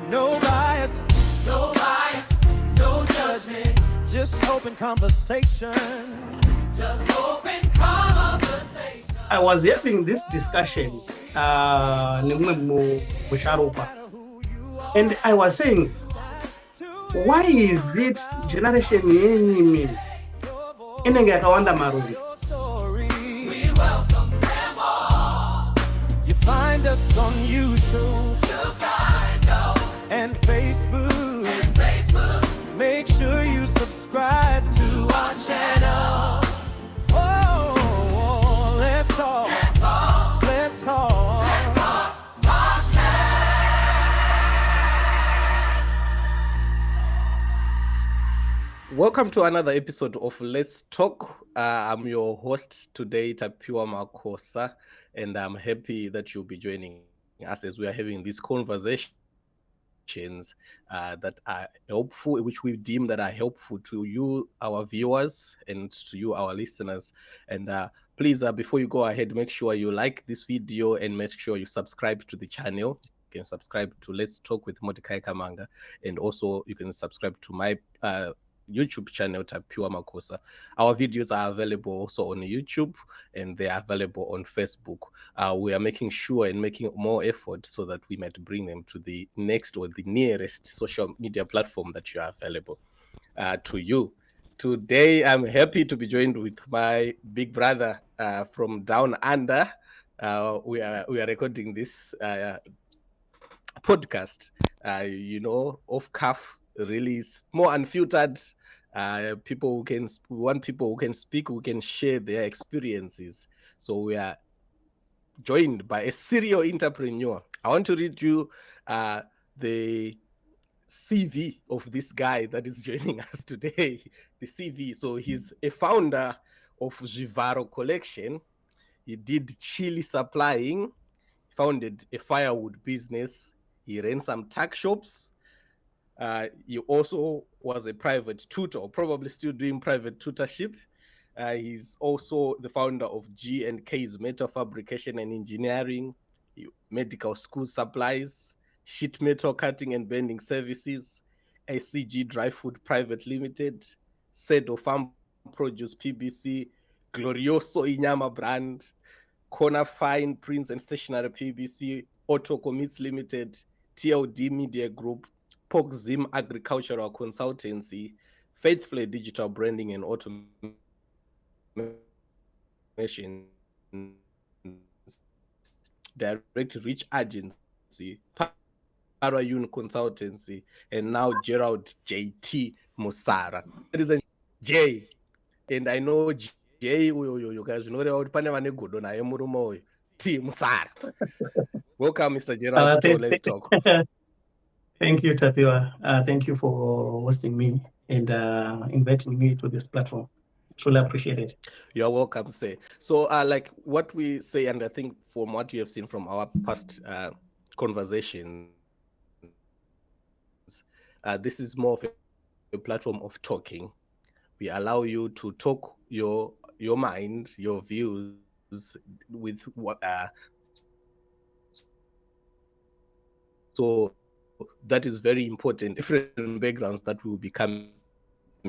No bias, no bias, no judgment. Just open conversation. Just open conversation. I was having this discussion and I was saying, why is it generation yenye inenge akawanda marungu? We welcome them all. You find us on YouTube and Facebook. Make sure you subscribe to our channel. Oh, let's talk. Let's talk. Welcome to another episode of Let's Talk. I'm your host today, Tapiwa Makosa, and I'm happy that you'll be joining us as we are having these conversations that are helpful, which we deem that are helpful to you, our viewers, and to you, our listeners. And please, before you go ahead, make sure you like this video and make sure you subscribe to the channel. You can subscribe to Let's Talk with Mordecai Kamanga, and also you can subscribe to my YouTube channel, Tapiwa Makosa. Our videos are available also on YouTube, and they are available on Facebook. We are making sure and making more effort so that we might bring them to the next or the nearest social media platform that you are available to you. Today, I'm happy to be joined with my big brother from down under. We are recording this podcast, off cuff, really more unfiltered. People who can speak, who can share their experiences. So we are joined by a serial entrepreneur. I want to read you the CV of this guy that is joining us today. The CV. So he's a founder of Jivaro Collection. He did chili supplying, founded a firewood business. He ran some tuck shops. He also was a private tutor, probably still doing private tutorship. He's also the founder of G&K's Metal Fabrication and Engineering, Medical School Supplies, Sheet Metal Cutting and Bending Services, ACG Dry Food Private Limited, Sedo Farm Produce PBC, Glorioso Inyama Brand, Corner Fine Prints and Stationery PBC, Auto Commits Limited, TLD Media Group, Pogzim Agricultural Consultancy, Faithfully Digital Branding and Automation, Direct Reach Agency, Parayun Consultancy, and now Gerald JT Musara. That is a J, and I know J. You guys know about Panamane Good na Emurumo T Musara. Welcome, Mr. Gerald. Let's talk. Thank you, Tapiwa. Thank you for hosting me and inviting me to this platform. Truly appreciate it. You're welcome, sir. So, like what we say, and I think from what you have seen from our past conversations, this is more of a platform of talking. We allow you to talk your mind, your views with what. So that is very important. Different backgrounds that we will be coming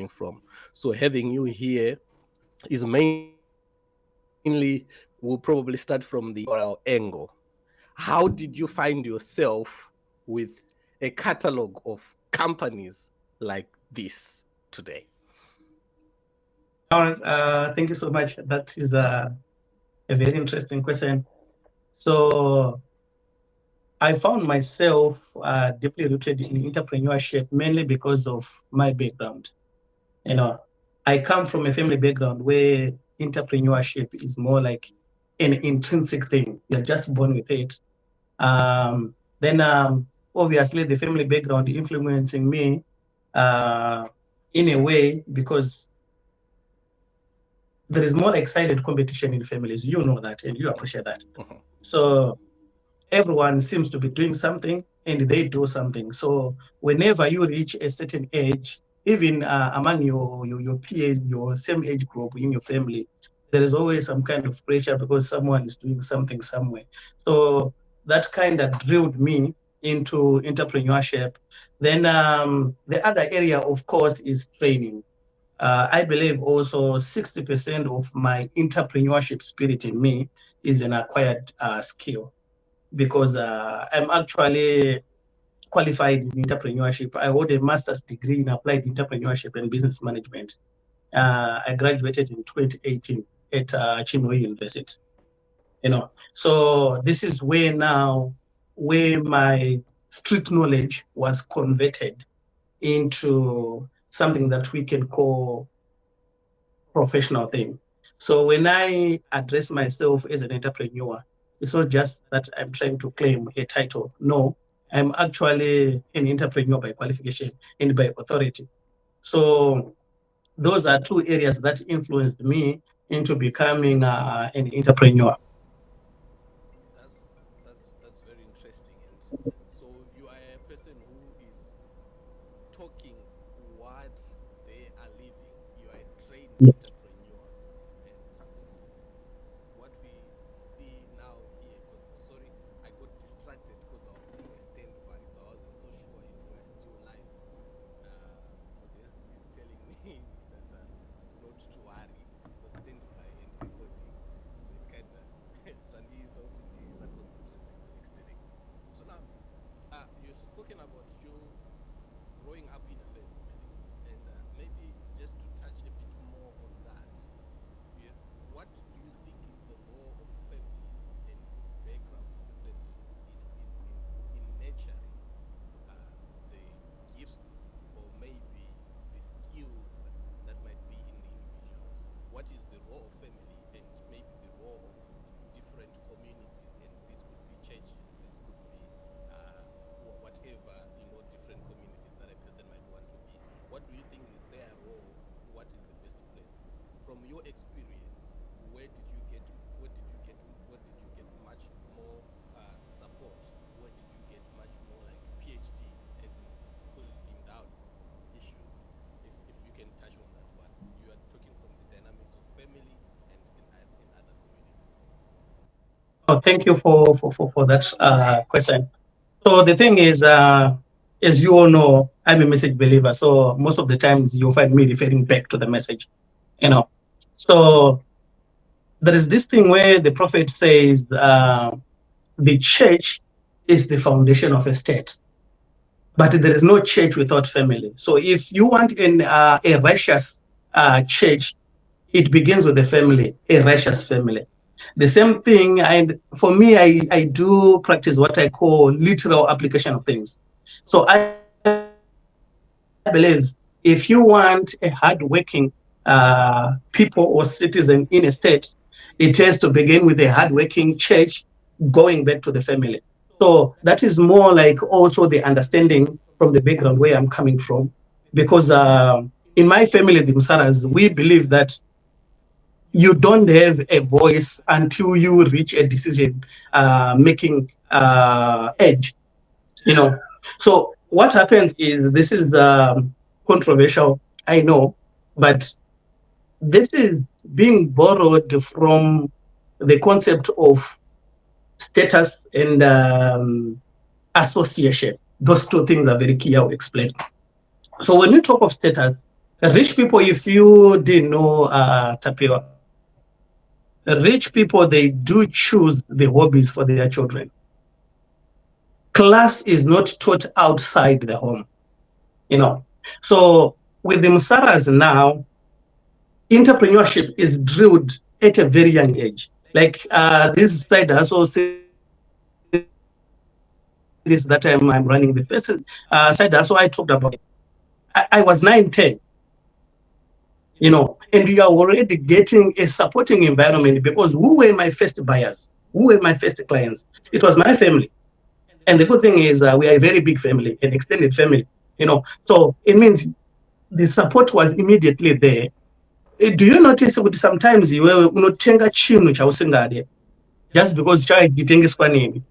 from. So having you here is mainly, we'll probably start from the oral angle. How did you find yourself with a catalog of companies like this today? Thank you so much. That is a very interesting question. So I found myself deeply rooted in entrepreneurship, mainly because of my background. I come from a family background where entrepreneurship is more like an intrinsic thing. You're just born with it. Then obviously the family background influencing me in a way because there is more excited competition in families. You know that and you appreciate that. Mm-hmm. So everyone seems to be doing something and they do something. So whenever you reach a certain age, even among your peers, your same age group in your family, there is always some kind of pressure because someone is doing something somewhere. So that kind of drilled me into entrepreneurship. Then the other area, of course, is training. I believe also 60% of my entrepreneurship spirit in me is an acquired skill, because I'm actually qualified in entrepreneurship. I hold a master's degree in applied entrepreneurship and business management. I graduated in 2018 at Chinwe University. So this is where my street knowledge was converted into something that we can call professional thing. So when I address myself as an entrepreneur, it's not just that I'm trying to claim a title. No, I'm actually an entrepreneur by qualification and by authority. So those are two areas that influenced me into becoming an entrepreneur. That's very interesting. And so you are a person who is talking what they are living. You are a trained Yes. entrepreneur, and what we see now here. Because sorry, I got distracted because I was seeing a standby, so I wasn't so sure if we are still live. He's telling me that not to worry because standby and recording, so it kind of Sandy is out is a concentrated. So now, you've spoken about you growing up in a family, and maybe just to touch a bit more on that, yeah, what do you think is the role of family and the background of the families in nurturing the gifts or maybe the skills that might be in the individuals? What is the role of family and maybe the role of different communities? And this could be churches, this could be whatever, different communities that a person might want to be. What do you think is their role? What is the best place? From your experience, where did you get much more support? Where did you get much more like PhD, as in pulling down issues? If you can touch on that one, you are talking from the dynamics of family and in other communities. Oh, thank you for that question. So the thing is, as you all know, I'm a message believer. So most of the times you'll find me referring back to the message, you know. So there is this thing where the prophet says the church is the foundation of a state, but there is no church without family. So if you want a righteous church, it begins with the family, a righteous family. The same thing, and for me, I do practice what I call literal application of things. So I believe if you want a hardworking people or citizen in a state, it has to begin with a hardworking church going back to the family. So that is more like also the understanding from the background where I'm coming from. Because in my family, the Musaras, we believe that you don't have a voice until you reach a decision making edge, you know. So what happens is, this is controversial, I know, but this is being borrowed from the concept of status and association. Those two things are very key. I'll explain. So when you talk of status, rich people, if you didn't know, Tapiwa, rich people, they do choose the hobbies for their children. Class is not taught outside the home, you know. So with the Musaras now, entrepreneurship is drilled at a very young age. Like this side hustle series that I'm running, the first side hustle I talked about, I was 9, 10, and you are already getting a supporting environment, because who were my first buyers? Who were my first clients? It was my family. And the good thing is, we are a very big family, an extended family, you know. So it means the support was immediately there. Do you notice that sometimes you will unotenga chinhu chausingadye just because chagitengeswa nemi?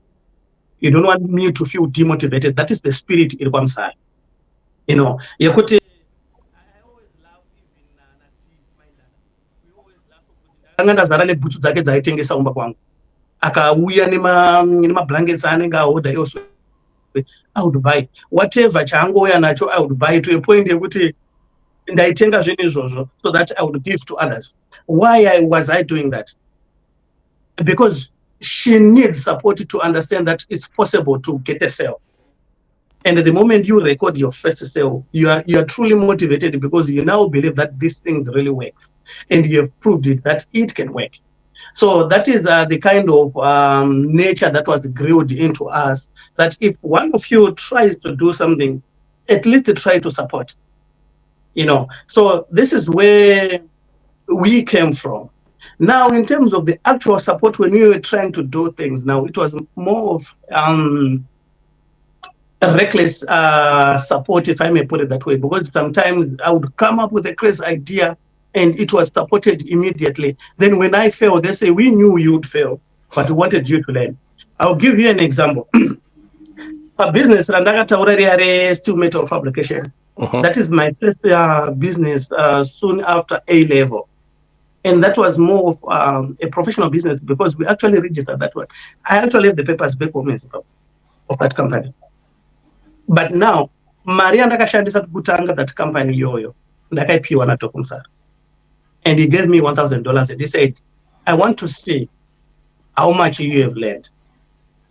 You don't want me to feel demotivated. That is the spirit iri kwamsara, you know. Yekuti I always laugh, even na T my dad. We always laugh ukuthi ndakanga ndazara nebhutsu dzake dzaitengesa umba kwangu. Akauya nema blankets anenge ahoda iwo I would buy whatever changoya nacho. I would buy to a point yekuti ndaitenga zvinhu izvozvo so that I would give to others. Why was I doing that? Because she needs support to understand that it's possible to get a sale. And the moment you record your first sale, you are truly motivated because you now believe that these things really work, and you have proved it that it can work. So that is the kind of nature that was grilled into us, that if one of you tries to do something, at least try to support. So this is where we came from. Now, in terms of the actual support, when we were trying to do things, now it was more of a reckless support, if I may put it that way, because sometimes I would come up with a crazy idea and it was supported immediately. Then when I fail, they say, we knew you would fail, but we wanted you to learn. I'll give you an example. A business, steel metal fabrication. That is my first business soon after A level. And that was more of a professional business because we actually registered that one. I actually have the papers back home of that company. But now, Maria ndakashandisa kutanga that company yoyo, ndakaipiwa na Tapiwa Makosa. And he gave me $1,000 and he said, I want to see how much you have learned.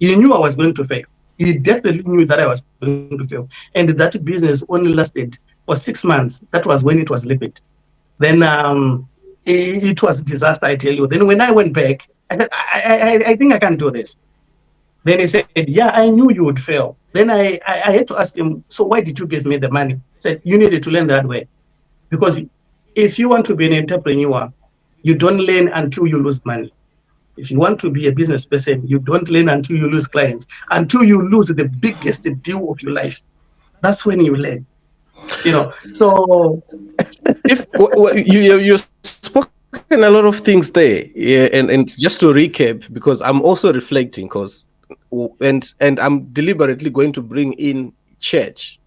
He knew I was going to fail. He definitely knew that I was going to fail. And that business only lasted for 6 months. That was when it was liquid. Then it was a disaster, I tell you. Then when I went back, I said, I think I can do this. Then he said, yeah, I knew you would fail. Then I had to ask him, so why did you give me the money? He said, you needed to learn that way. Because if you want to be an entrepreneur, you don't learn until you lose money. If you want to be a business person, you don't learn until you lose clients, until you lose the biggest deal of your life. That's when you learn. So if you spoken a lot of things there, yeah, and just to recap, because I'm also reflecting, because and I'm deliberately going to bring in church,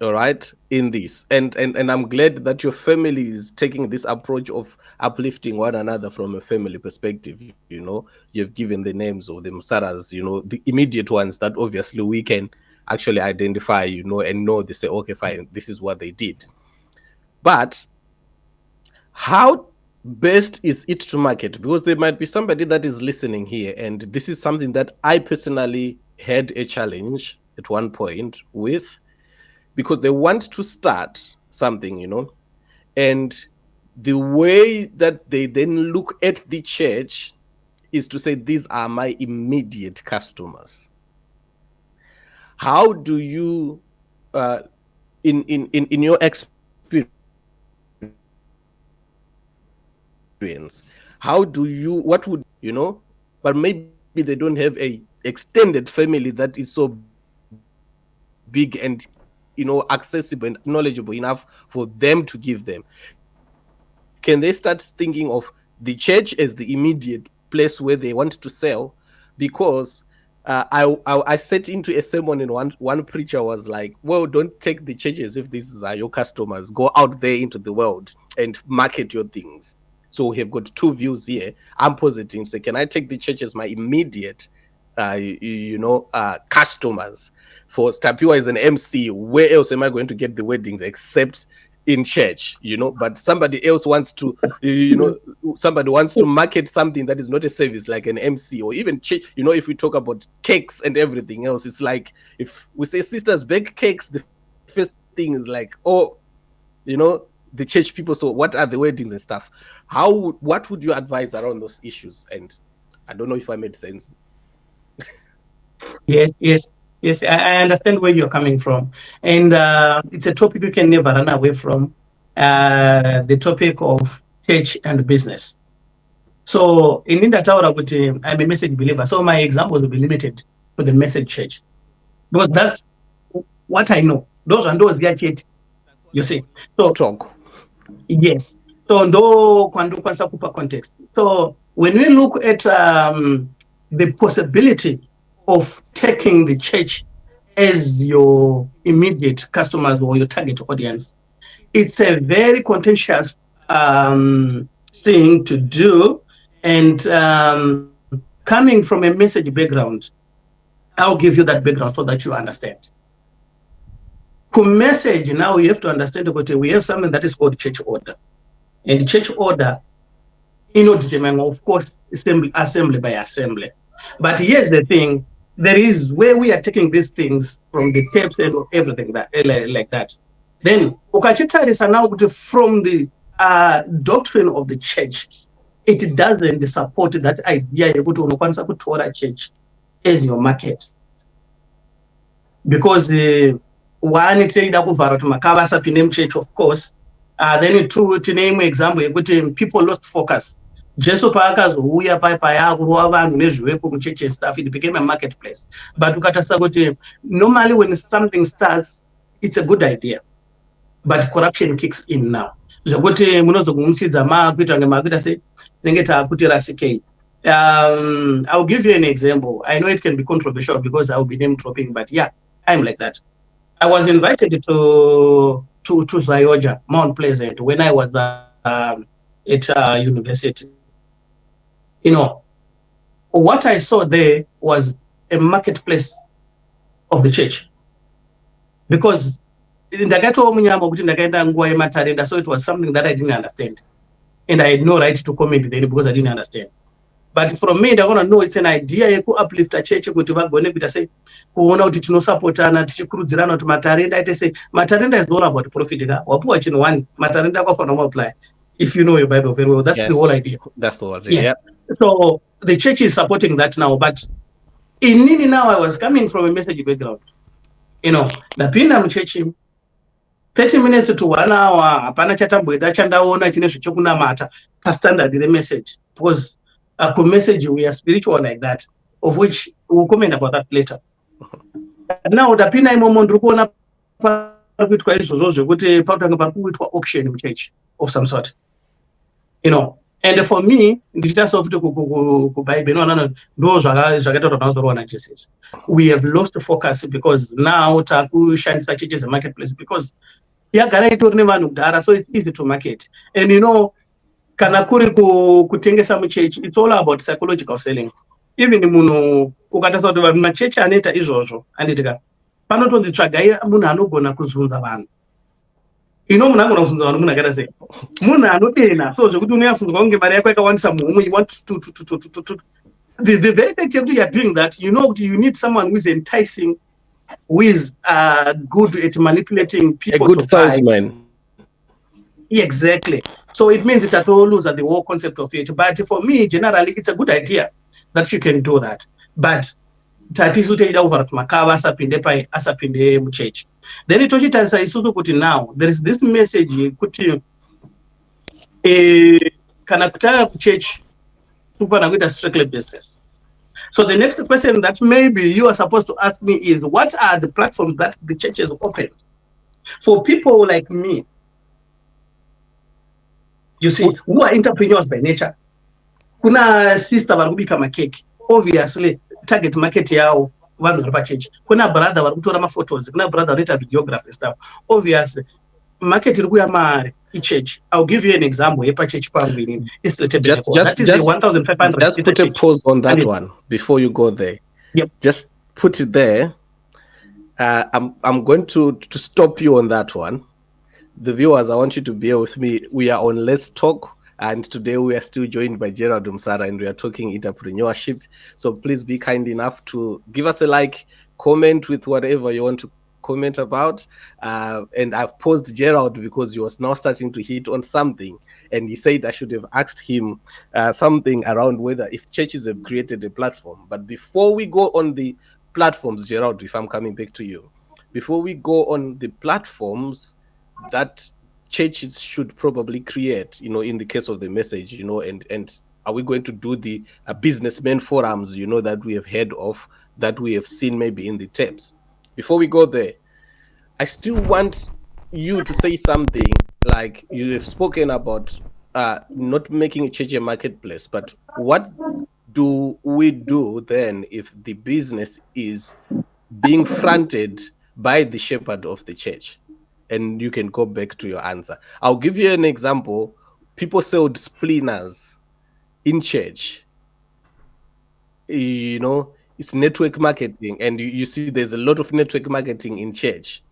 all right, in this, and I'm glad that your family is taking this approach of uplifting one another from a family perspective. You've given the names of the Musaras, the immediate ones that obviously we can actually identify, and know, they say, okay, fine, this is what they did. But how best is it to market? Because there might be somebody that is listening here, and this is something that I personally had a challenge at one point with, because they want to start something, and the way that they then look at the church is to say, these are my immediate customers. How do you, in your experience, what would, but maybe they don't have a extended family that is so big and, accessible and knowledgeable enough for them to give them. Can they start thinking of the church as the immediate place where they want to sell? Because I set into a sermon, and one preacher was like, well, don't take the churches if these are your customers. Go out there into the world and market your things. So we have got two views here. I'm positing, say, can I take the church as my immediate customers? For Tapiwa as an MC, where else am I going to get the weddings except in church? But somebody else wants to, somebody wants to market something that is not a service, like an MC, or even if we talk about cakes and everything else, it's like, if we say sisters bake cakes, the first thing is like, the church people. So what are the weddings and stuff? What would you advise around those issues? And I don't know if I made sense. Yes, I understand where you're coming from. And it's a topic you can never run away from, the topic of church and business. So in Indataura, I'm a message believer. So my examples will be limited to the message church, because that's what I know. Those and those get it, you see. So talk. Yes. So ndo kwanza kupa context. So when we look at the possibility of taking the church as your immediate customers or your target audience, it's a very contentious thing to do. And coming from a message background, I'll give you that background so that you understand. Message now, you have to understand that we have something that is called church order. And the church order, determine, of course, assembly by assembly. But here's the thing, there is where we are taking these things from the tapes and everything that like that. Then ukachitarisa now from the doctrine of the church, it doesn't support that idea yekuti unokwanisa kutora church as your market, because one tiida kuvhara kuti makava asapinde muchurch, of course. Then two, tine imwe example yekuti people lost focus. Jesu paakazouya paakurova vanhu nezviwepo mucheche stuff, it became a marketplace. But ukatarisa kuti normally when something starts, it's a good idea, but corruption kicks in now. Zvekuti munozogumutsidza maakuita kunge maakuita sei nenge taakuti rasikei. I'll give you an example. I know it can be controversial because I'll be name dropping, but yeah, I'm like that. I was invited to Zayoja, Mount Pleasant, when I was at university. What I saw there was a marketplace of the church, because ndakatowo munyama kuti ndakaenda nguva yematarenda, so it was something that I didn't understand, and I had no right to comment there because I didn't understand. But from me, I want to know it's an idea yeku-uplift a church kuti vagone kuita sei kuona kuti tinosapotana tichikurudzirana kuti matarenda aite sei. Matarenda is all about profit. Wapuwa chinhu one, matarenda akafanira apply. If you know your Bible very well, that's the whole idea. That's the whole idea. Yes. Yeah. So the church is supporting that now, but in Nini now I was coming from a message background. Ndapinda muchechi 30 minutes to 1 hour, hapana chatamboita chandaona chine zvechokunamata pastandard remessage, because a message we are spiritual like that, of which we'll comment about that later. Now ndapinda imomo ndiri kuona parikuitwa izvozvo zvekuti pakutanga parikuitwa auction muchurch of some sort, and for me ndichitasawo futi kubhaibheri ndo zvakaita kuti vanozorwa najesu. We have lost focus because now takushandisa church as a marketplace, because yagara itori nevanhu kudhara, so it's easy to market. And kana kuri kutengesa muchechi, it's all about psychological selling. Even munhu ukatarisa kuti vanhu machechi anoita izvozvo, anditika panotonzi tsvagai munhu anogona kuzunza vanhu. Munhu anogona kuzunza vanhu, munhu akaita sei, munhu anodena, so zvekuti unoyafunzwa kunge mari yako yakawandisa muhomwe, you want to the very fact that you are doing that, you need someone who is enticing, who is good at manipulating people. A good salesman. Exactly. So it means it at all lose the whole concept of it. But for me, generally, it's a good idea that you can do that. But tatisu teida over at makava asapinde muchechi. Then it tochitarisa isusu kuti now there is this message kuti kana kutaka kuchechi kufana kuita strictly business. So the next question that maybe you are supposed to ask me is, what are the platforms that the churches open for people like me? You see, who are entrepreneurs by nature. Kuna sister vari kubika makeke, obviously target market yao vanhu vari pachechi. Kuna brother vari kutora maphotos, kuna brother vanoita videography stuff. Obviously market iri kuya mari ichechi. I'll give you an example yepachechi pangu inini. That is 1,500. Just put a pause on that one before you go there. Yep. Just put it there. I'm going to stop you on that one. The viewers, I want you to bear with me. We are on Let's Talk, and today we are still joined by Gerald Musara, and we are talking entrepreneurship. So please be kind enough to give us a like, comment with whatever you want to comment about. And I've paused Gerald because he was now starting to hit on something, and he said I should have asked him something around whether if churches have created a platform. But before we go on the platforms, Gerald, if I'm coming back to you, before we go on the platforms that churches should probably create, in the case of the message, and are we going to do the businessman forums, that we have heard of, that we have seen maybe in the tapes? Before we go there, I still want you to say something like you have spoken about not making a church a marketplace, but what do we do then if the business is being fronted by the shepherd of the church? And you can go back to your answer. I'll give you an example. People sold splinters in church. It's network marketing, and you see there's a lot of network marketing in church.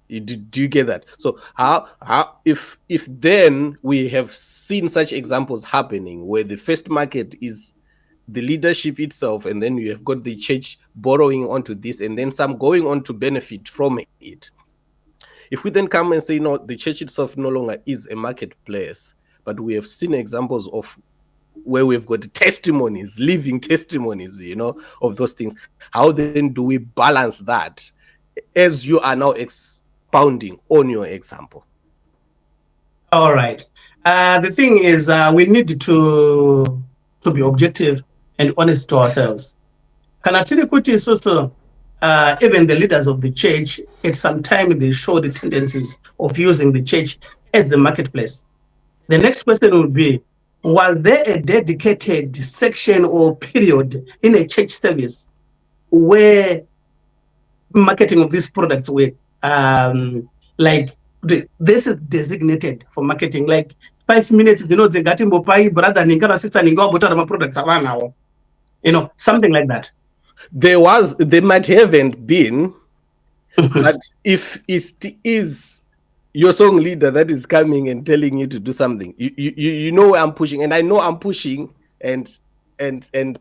Do you get that? So how if then we have seen such examples happening where the first market is the leadership itself, and then you have got the church borrowing onto this, and then some going on to benefit from it. If we then come and say, no, the church itself no longer is a marketplace, but we have seen examples of where we've got testimonies, living testimonies, of those things. How then do we balance that as you are now expounding on your example? All right. The thing is, we need to be objective and honest to ourselves. Kanatiri kuti is also even the leaders of the church at some time they show the tendencies of using the church as the marketplace. The next question would be, was there a dedicated section or period in a church service where marketing of these products were like this is designated for marketing, like 5 minutes, Zingati brother Ningara sister Ninga products now. Something like that. There might haven't been, but if it is your song leader that is coming and telling you to do something, you know where I'm pushing, and I know I'm pushing, and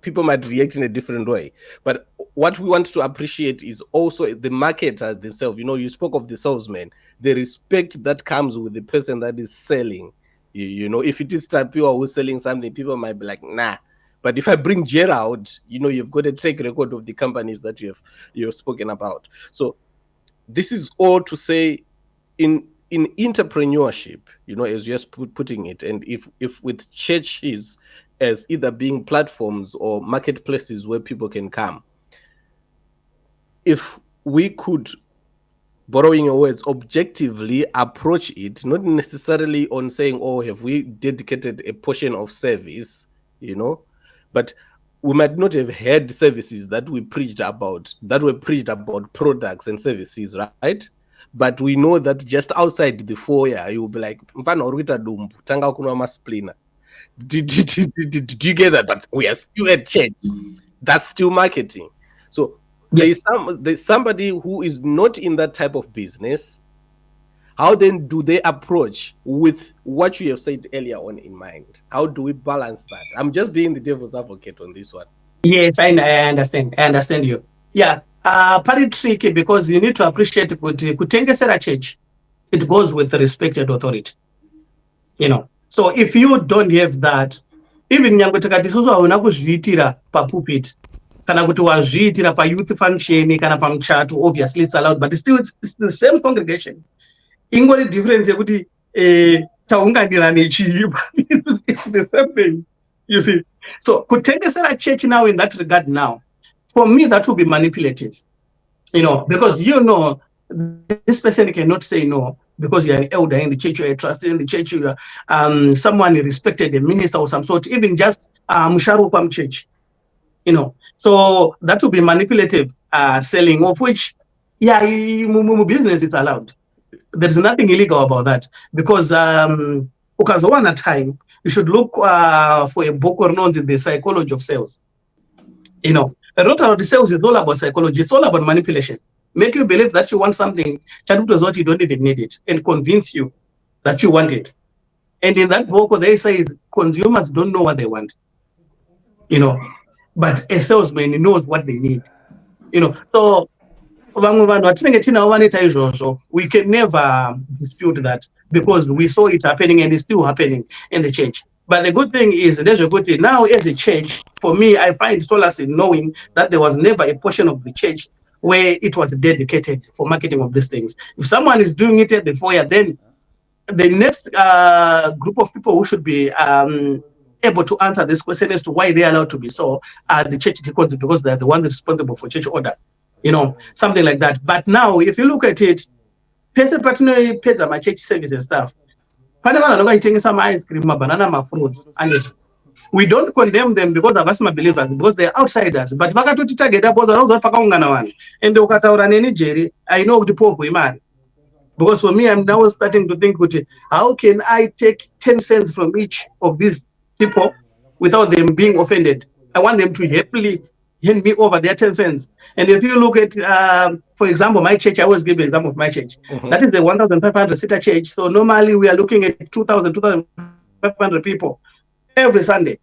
people might react in a different way. But what we want to appreciate is also the marketer themselves. You spoke of the salesman, the respect that comes with the person that is selling. If it is Tapiwa who's selling something, people might be like, nah. But if I bring Gerald, you've got a track record of the companies that you've spoken about. So this is all to say, in entrepreneurship, as you're putting it, and if with churches as either being platforms or marketplaces where people can come, if we could, borrowing your words, objectively approach it, not necessarily on saying, oh, have we dedicated a portion of service, but we might not have had services that were preached about products and services, right? But we know that just outside the foyer, you will be like, tanga kunwa masplina. Did you get that? But we are still at church. That's still marketing. So there's somebody who is not in that type of business. How then do they approach with what you have said earlier on in mind? How do we balance that? I'm just being the devil's advocate on this one. Yes, I understand. I understand you. Yeah, pretty tricky because you need to appreciate kutengesera church. It goes with the respected authority. So if you don't have that, even nyangwe takati isusu hauna kuzviitira papulpit kana kuti wazviitira youth function kana pamuchato, obviously it's allowed, but it's the same congregation. Ingori difference yekuti taunganira nechiiba. It's the same thing, you see. So kutengesera church now in that regard now, for me that would be manipulative, because this person cannot say no because you're an elder in the church, you're a trustee in the church, you're someone respected, a minister or some sort, even just musharu kwam church, So that would be manipulative selling, of which, business is allowed. There's nothing illegal about that, because ukazowana time, you should look for a book or known in the psychology of sales. A lot of the sales is all about psychology. It's all about manipulation. Make you believe that you want something, what you don't even need it, and convince you that you want it. And in that book, they say consumers don't know what they want. But a salesman knows what they need. So we can never dispute that, because we saw it happening and it's still happening in the church. But the good thing is, there's a good thing now as a church. For me, I find solace in knowing that there was never a portion of the church where it was dedicated for marketing of these things. If someone is doing it at the foyer, then the next group of people who should be able to answer this question as to why they're allowed to be so are the church deacons, because they're the ones responsible for church order. Something like that. But now, if you look at it, particularly my church service and stuff, some ice cream, banana, my fruits, and we don't condemn them because of us believers, because they're outsiders. But and I know the poor women. Because for me, I'm now starting to think, how can I take 10 cents from each of these people without them being offended? I want them to happily hand me over their 10 cents. And if you look at, for example, my church, I always give an example of my church. That is the 1,500 seater church. So normally we are looking at 2,000, 2,500 people every Sunday.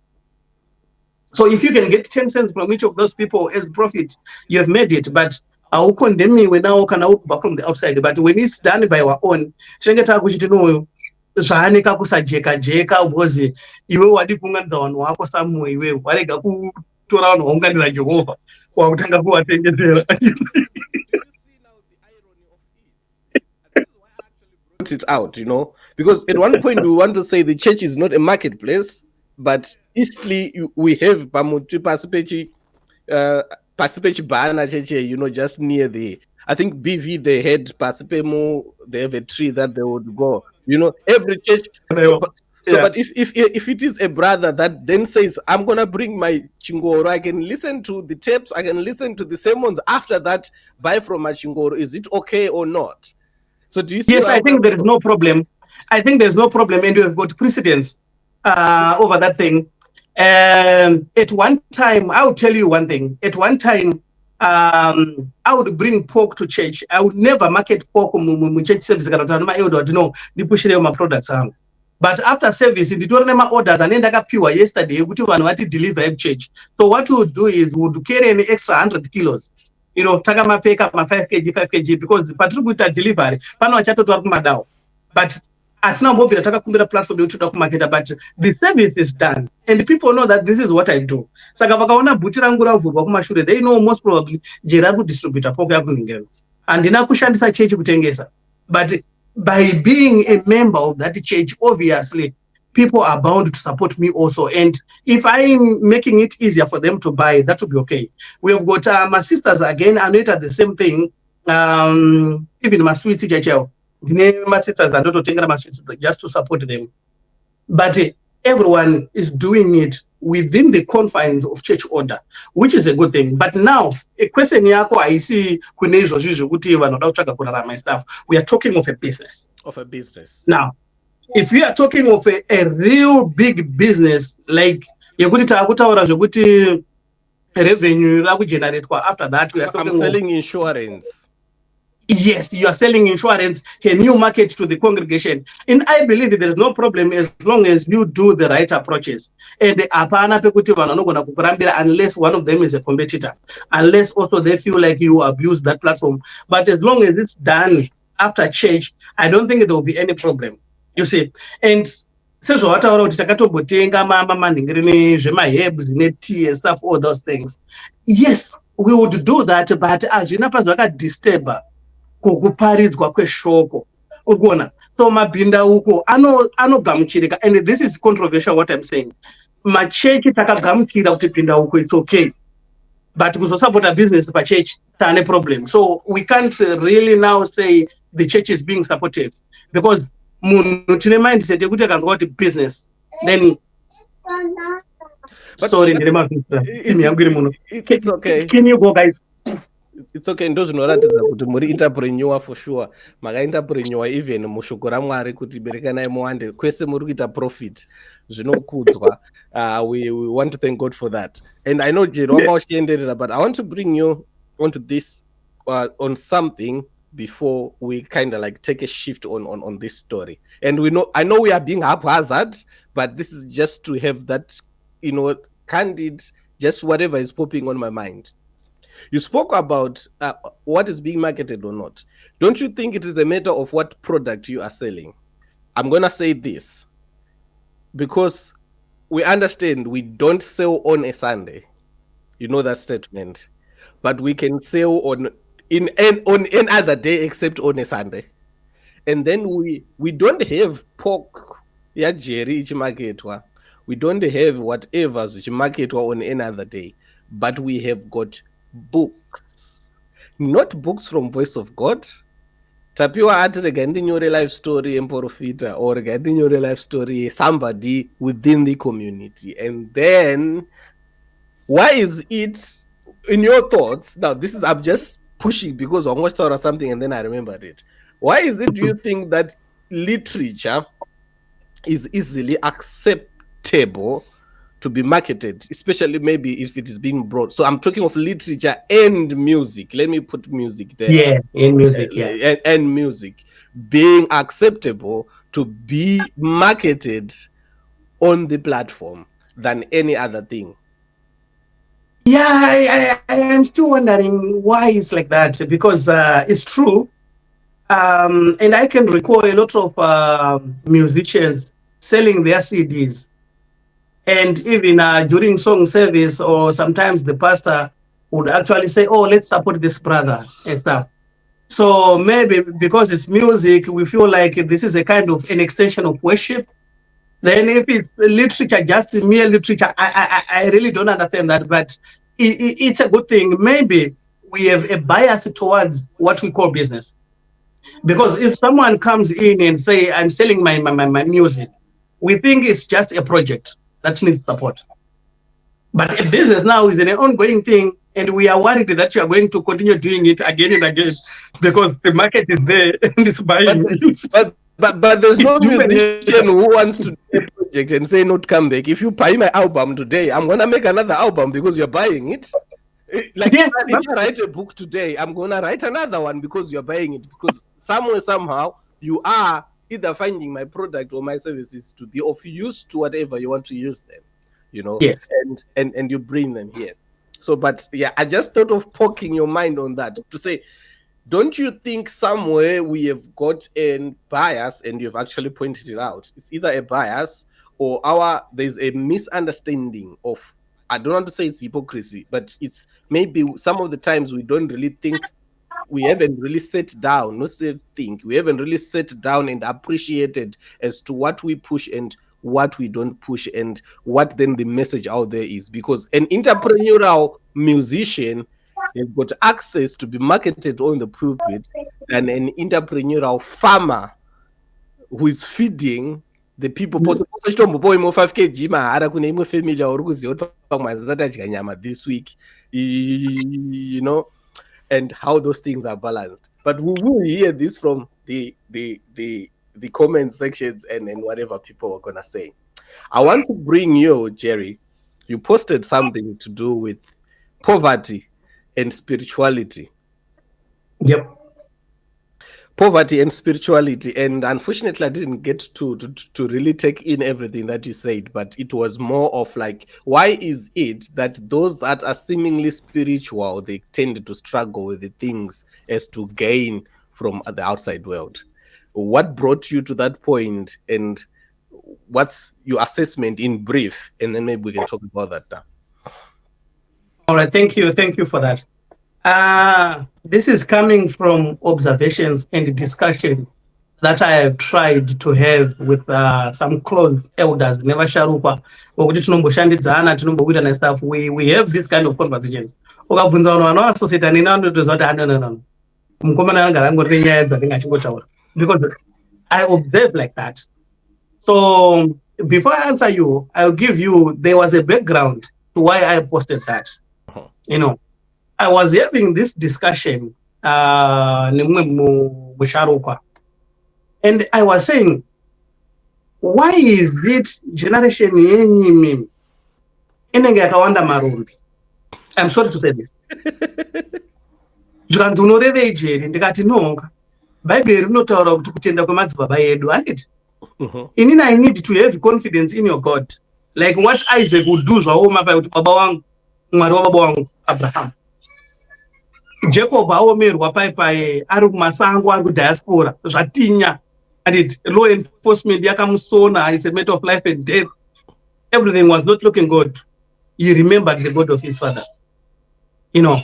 So if you can get 10 cents from each of those people as profit, you have made it. But I will condemn me when I can out back from the outside. But when it's done by our own, zvaaneka kusajeka jeka because iwe wadi kuunganidza vanhu vako samwe iwewe warega kutora vanhu vaunganira Jehovha wakutanga kuvatengesera. Put it out, you know, because at one point we want to say the church is not a marketplace, but eastly we have Pamutu Pasipechi Bana Church, you know, just near there. I think BV they had Pasipemu, they have a tree that they would go. You know, every church. But if it is a brother that then says, I'm gonna bring my chingoro, I can listen to the tapes, I can listen to the sermons. After that, buy from my chingoro. Is it okay or not? So do you see? Yes, I think there is no problem. I think there's no problem, and we have got precedence over that thing. At one time, I will tell you one thing. At one time, I would bring pork to church. I would never market pork in church service. No, they push my products. But after service, the tournament orders and then pure yesterday, which one what to deliver at church. So what we would do is we would carry an extra 100 kilos. You know, Tagama pick up my 5 kg because the patributa delivery, Pano Chato to Madao. But at now move the platform to market, but the service is done. And people know that this is what I do. Sagavakaona Butirangura Vubakumashure, they know most probably Gerald distributor, and in Akushandisa church Butengesa. But by being a member of that church, obviously, people are bound to support me also. And if I'm making it easier for them to buy, that will be okay. We have got my sisters again, and it at the same thing. Even my sweet teacher, my sisters are not taking my sweets just to support them. But everyone is doing it within the confines of church order, which is a good thing. But now, a question I see my stuff. We are talking of a business. Now, if we are talking of a real big business, like revenue generate after that, we are talking selling insurance. Yes, you are selling insurance. Can you market to the congregation? And I believe there is no problem as long as you do the right approaches. And unless one of them is a competitor, unless also they feel like you abuse that platform. But as long as it's done after church, I don't think there will be any problem. You see, and stuff, all those things. Yes, we would do that, but as you know, disturb kukuparidzwa kweshoko urikuona. So mabhinda uko anogamuchirika, and this is controversial what I'm saying. Machechi takagamuchira kuti pinda uko, it's okay, but support a business per church tane problem. So we can't really now say the church is being supportive, because munhu tine mindset yekuti akanzwa kuti business then sorry, it's okay. Can you go, guys? It's okay. Ndozvinoratidza kuti muri entrepreneur for sure. Maka entrepreneur even mushoko raMwari kuti berekanai muwande kwese muri kuita profit zvinokudzwa. We want to thank God for that. And I know Jerome, but I want to bring you onto this on something before we kind of like take a shift on this story. And I know we are being haphazard, but this is just to have that, you know, candid, just whatever is popping on my mind. You spoke about what is being marketed or not. Don't you think it is a matter of what product you are selling? I'm going to say this because we understand we don't sell on a Sunday. You know that statement. But we can sell on any other day except on a Sunday. And then we don't have pork, yeah, Jerry, we don't have whatever on any other day. But we have got books, not books from Voice of God. Tapiwa art regarding your life story and profita, or regarding your life story somebody within the community. And then why is it in your thoughts? Now this is, I'm just pushing because I watched out or something and then I remembered it. Why is it do you think that literature is easily acceptable to be marketed, especially maybe if it is being brought. So I'm talking of literature and music. Let me put music there. Yeah, in music, yeah. And music being acceptable to be marketed on the platform than any other thing. Yeah, I'm still wondering why it's like that, because it's true. And I can recall a lot of musicians selling their CDs. And even during song service, or sometimes the pastor would actually say, oh, let's support this brother and stuff. So maybe because it's music, we feel like this is a kind of an extension of worship. Then if it's literature, just mere literature, I really don't understand that. But it's a good thing. Maybe we have a bias towards what we call business. Because if someone comes in and say, I'm selling my music, we think it's just a project that needs support. But a business now is an ongoing thing, and we are worried that you are going to continue doing it again and again because the market is there and it's buying. But there's no musician who wants to do a project and say not come back. If you buy my album today, I'm gonna make another album because you're buying it. Like yes, if you write a book today, I'm gonna write another one because you're buying it. Because somewhere, somehow, you are either finding my product or my services to be of use to whatever you want to use them, you know. Yes. And you bring them here. So, but yeah, I just thought of poking your mind on that to say, don't you think somewhere we have got a bias, and you've actually pointed it out? It's either a bias or there's a misunderstanding of, I don't want to say it's hypocrisy, but it's maybe some of the times we don't really think, we haven't really sat down, we haven't really sat down and appreciated as to what we push and what we don't push, and what then the message out there is. Because an entrepreneurial musician has got access to be marketed on the pulpit than an entrepreneurial farmer who is feeding the people. Chitombopo 5 kg mahara kune imwe family auri kuziva kuti pamwe azisati adya nyama this week, you know, and how those things are balanced. But we will hear this from the comment sections and whatever people are gonna say. I want to bring you, Jerry. You posted something to do with poverty and spirituality. Yep. Poverty and spirituality, and unfortunately I didn't get to really take in everything that you said, but it was more of like, why is it that those that are seemingly spiritual, they tend to struggle with the things as to gain from the outside world? What brought you to that point, and what's your assessment in brief, and then maybe we can talk about that now. All right, thank you for that. This is coming from observations and discussion that I have tried to have with some close elders, never sharupa, or and stuff. We have this kind of conversations. Because I observe like that. So before I answer you, I'll give you, there was a background to why I posted that. You know, I was having this discussion, and I was saying, why is it generation yenyi inenge yakawanda marumbi? I'm sorry to say this. Ndikanzi unoreve ijeri, ndikati nonga. Bible rinotaura kuti kutenda kwemadzibaba edu, anditi? Inini I need to have confidence in your God. Like what Isaac would do zvawo mapa kuti baba wangu, mwari wababa wangu Abraham. Jacob aomerwa pai ari kumasango ari kudiaspora zvatinya, and law enforcement yakamusona, it's a matter of life and death. Everything was not looking good. He remembered the God of his father, you know.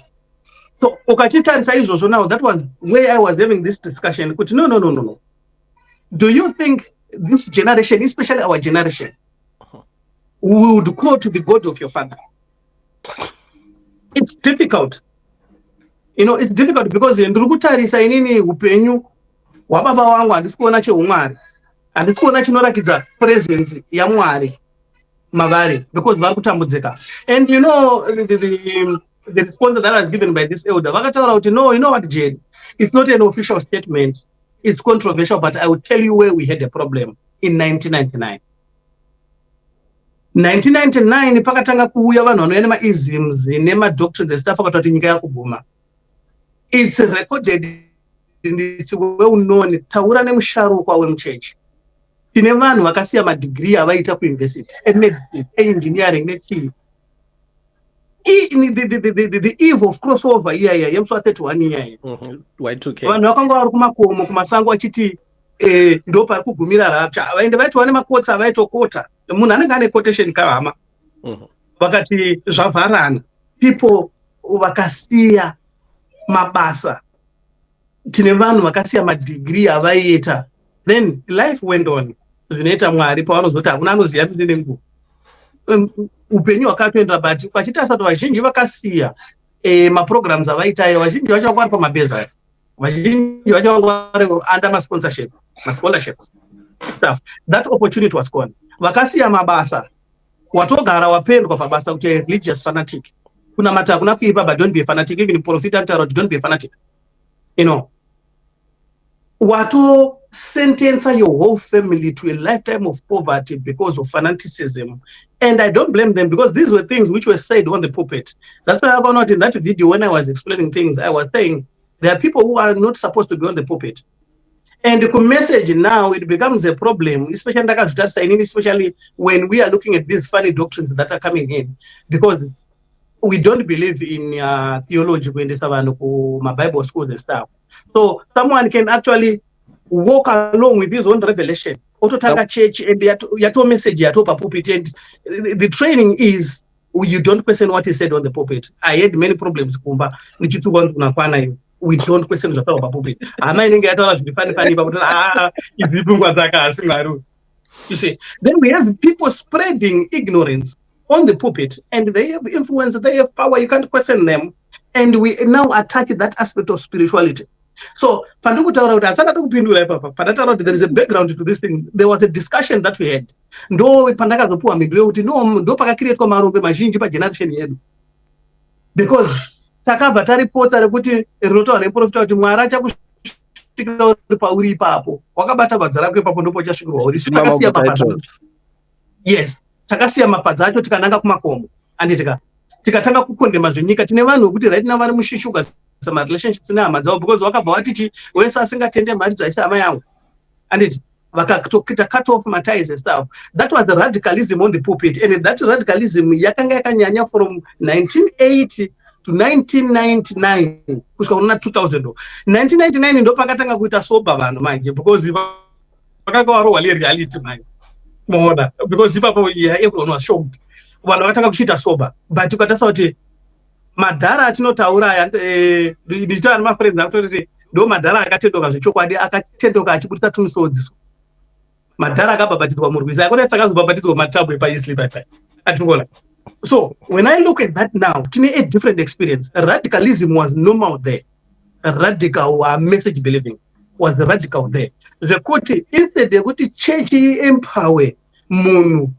So ukachitarisa izvozvo now, that was where I was having this discussion. No. Do you think this generation, especially our generation, would call to the God of your father? It's difficult. You know, it's difficult because ndiri kutarisa inini upenyu hwababa wangu handisi kuona cheumwari, handisi kuona chinorakidza presence yaMwari mavari, because vari kutambudzika. And you know, the response that was given by this elder, vakataura kuti no, you know what, Jerry, it's not an official statement, it's controversial, but I will tell you where we had a problem in 1999. 1999 pakatanga kuuya vanhu vanouya nema-isms nema-doctrines estuff akatoti nyika yakuguma. It's recorded and it's well known. Taura nemusharukwa wemuchechi. Tine vanhu vakasiya madegree avaita kuuniversity, emedicine, engineering nechii. The eve of crossover iyaya yemusi wa31 iyaya. Y2K. Vanhu vakanga vari kumakomo kumasango vachiti ndo pari kugumira rapture. Vaende vaitiwa nemakotsi avaitokota. Munhu anenge ane quotation kahama. Vakati zvavharana. People vakasiya mabasa. Tine vanhu vakasiya madegree avaiita. Then life went on. Zvinoita Mwari pavanozoti hakuna anoziva mine nenguva. Upenyu hwakatoenda but pachitarisa kuti vazhinji vakasiya maprograms avaitayo, vazhinji vacho vanga vari pamabeza, vazhinji vacho vanga vari under masponsorships stuff. That opportunity was gone. Vakasiya mabasa, watogara wapendwa pabasa kuti religious fanatic. Kunamata hakuna kuipa, but don't be a fanatic. Even profit and tarot, don't be a fanatic. You know, wato sentence your whole family to a lifetime of poverty because of fanaticism. And I don't blame them, because these were things which were said on the pulpit. That's why I got out in that video when I was explaining things. I was saying there are people who are not supposed to be on the pulpit. And the message now, it becomes a problem, especially when we are looking at these funny doctrines that are coming in, because we don't believe in theology when they my Bible schools and stuff. So someone can actually walk along with his own revelation. Ototanga church and yato message yato pa pulpit, and the training is you don't question what is said on the pulpit. I had many problems kumba nichituka kunakwana you. We don't question zvatao pa pulpit. Ama inenge yataura zvifani pakuti izvipungwa dzakasingaru. You see, then we have people spreading ignorance on the pulpit, and they have influence, they have power, you can't question them. And we now attach that aspect of spirituality. So, there is a background to this thing. There was a discussion that we had. Because takabva taripota rekuti rinotaura neprofita kuti Mwari achakusvikira uri pauri ipapo, wakabata badza rako ipapo ndipo uchasvikirwa uri. Takasiya mapadza. Yes, takasiya mapadza acho tikananga kumakomo. Andi tikatanga kukondema zvenyika. Tine vanhu kuti right now vari mushishuka sama relationships nehama dzavo, because wakabva watichi wese asingatende mari dzaisi hama yangu. Anditi vakatokita cut off my ties and stuff. That was the radicalism on the pulpit, and that radicalism yakanga yakanyanya from 1980 to 1999 kusvika kuna 2000. 1999 ndo pakatanga kuita sober vanhu manje, because vakanga varohwa reality manje. Muona, because ipapo everyone was shocked. Vanhu vakatanga kuchita sober, but ukatarisa kuti madhara atinotaura aya, ndichitaura nemafriends akutoti ndo madhara akatendoka zvechokwadi, akatendoka achibudisa tumisodzi. Madhara akabhabhatidzwa murwizi, akona tsakazobhabhatidzwa matabwe paisli paipai. Atingola. So when I look at that now, tine a different experience. Radicalism was normal there. Radical message believing was radical there. Zvekuti instead yekuti church empower munhu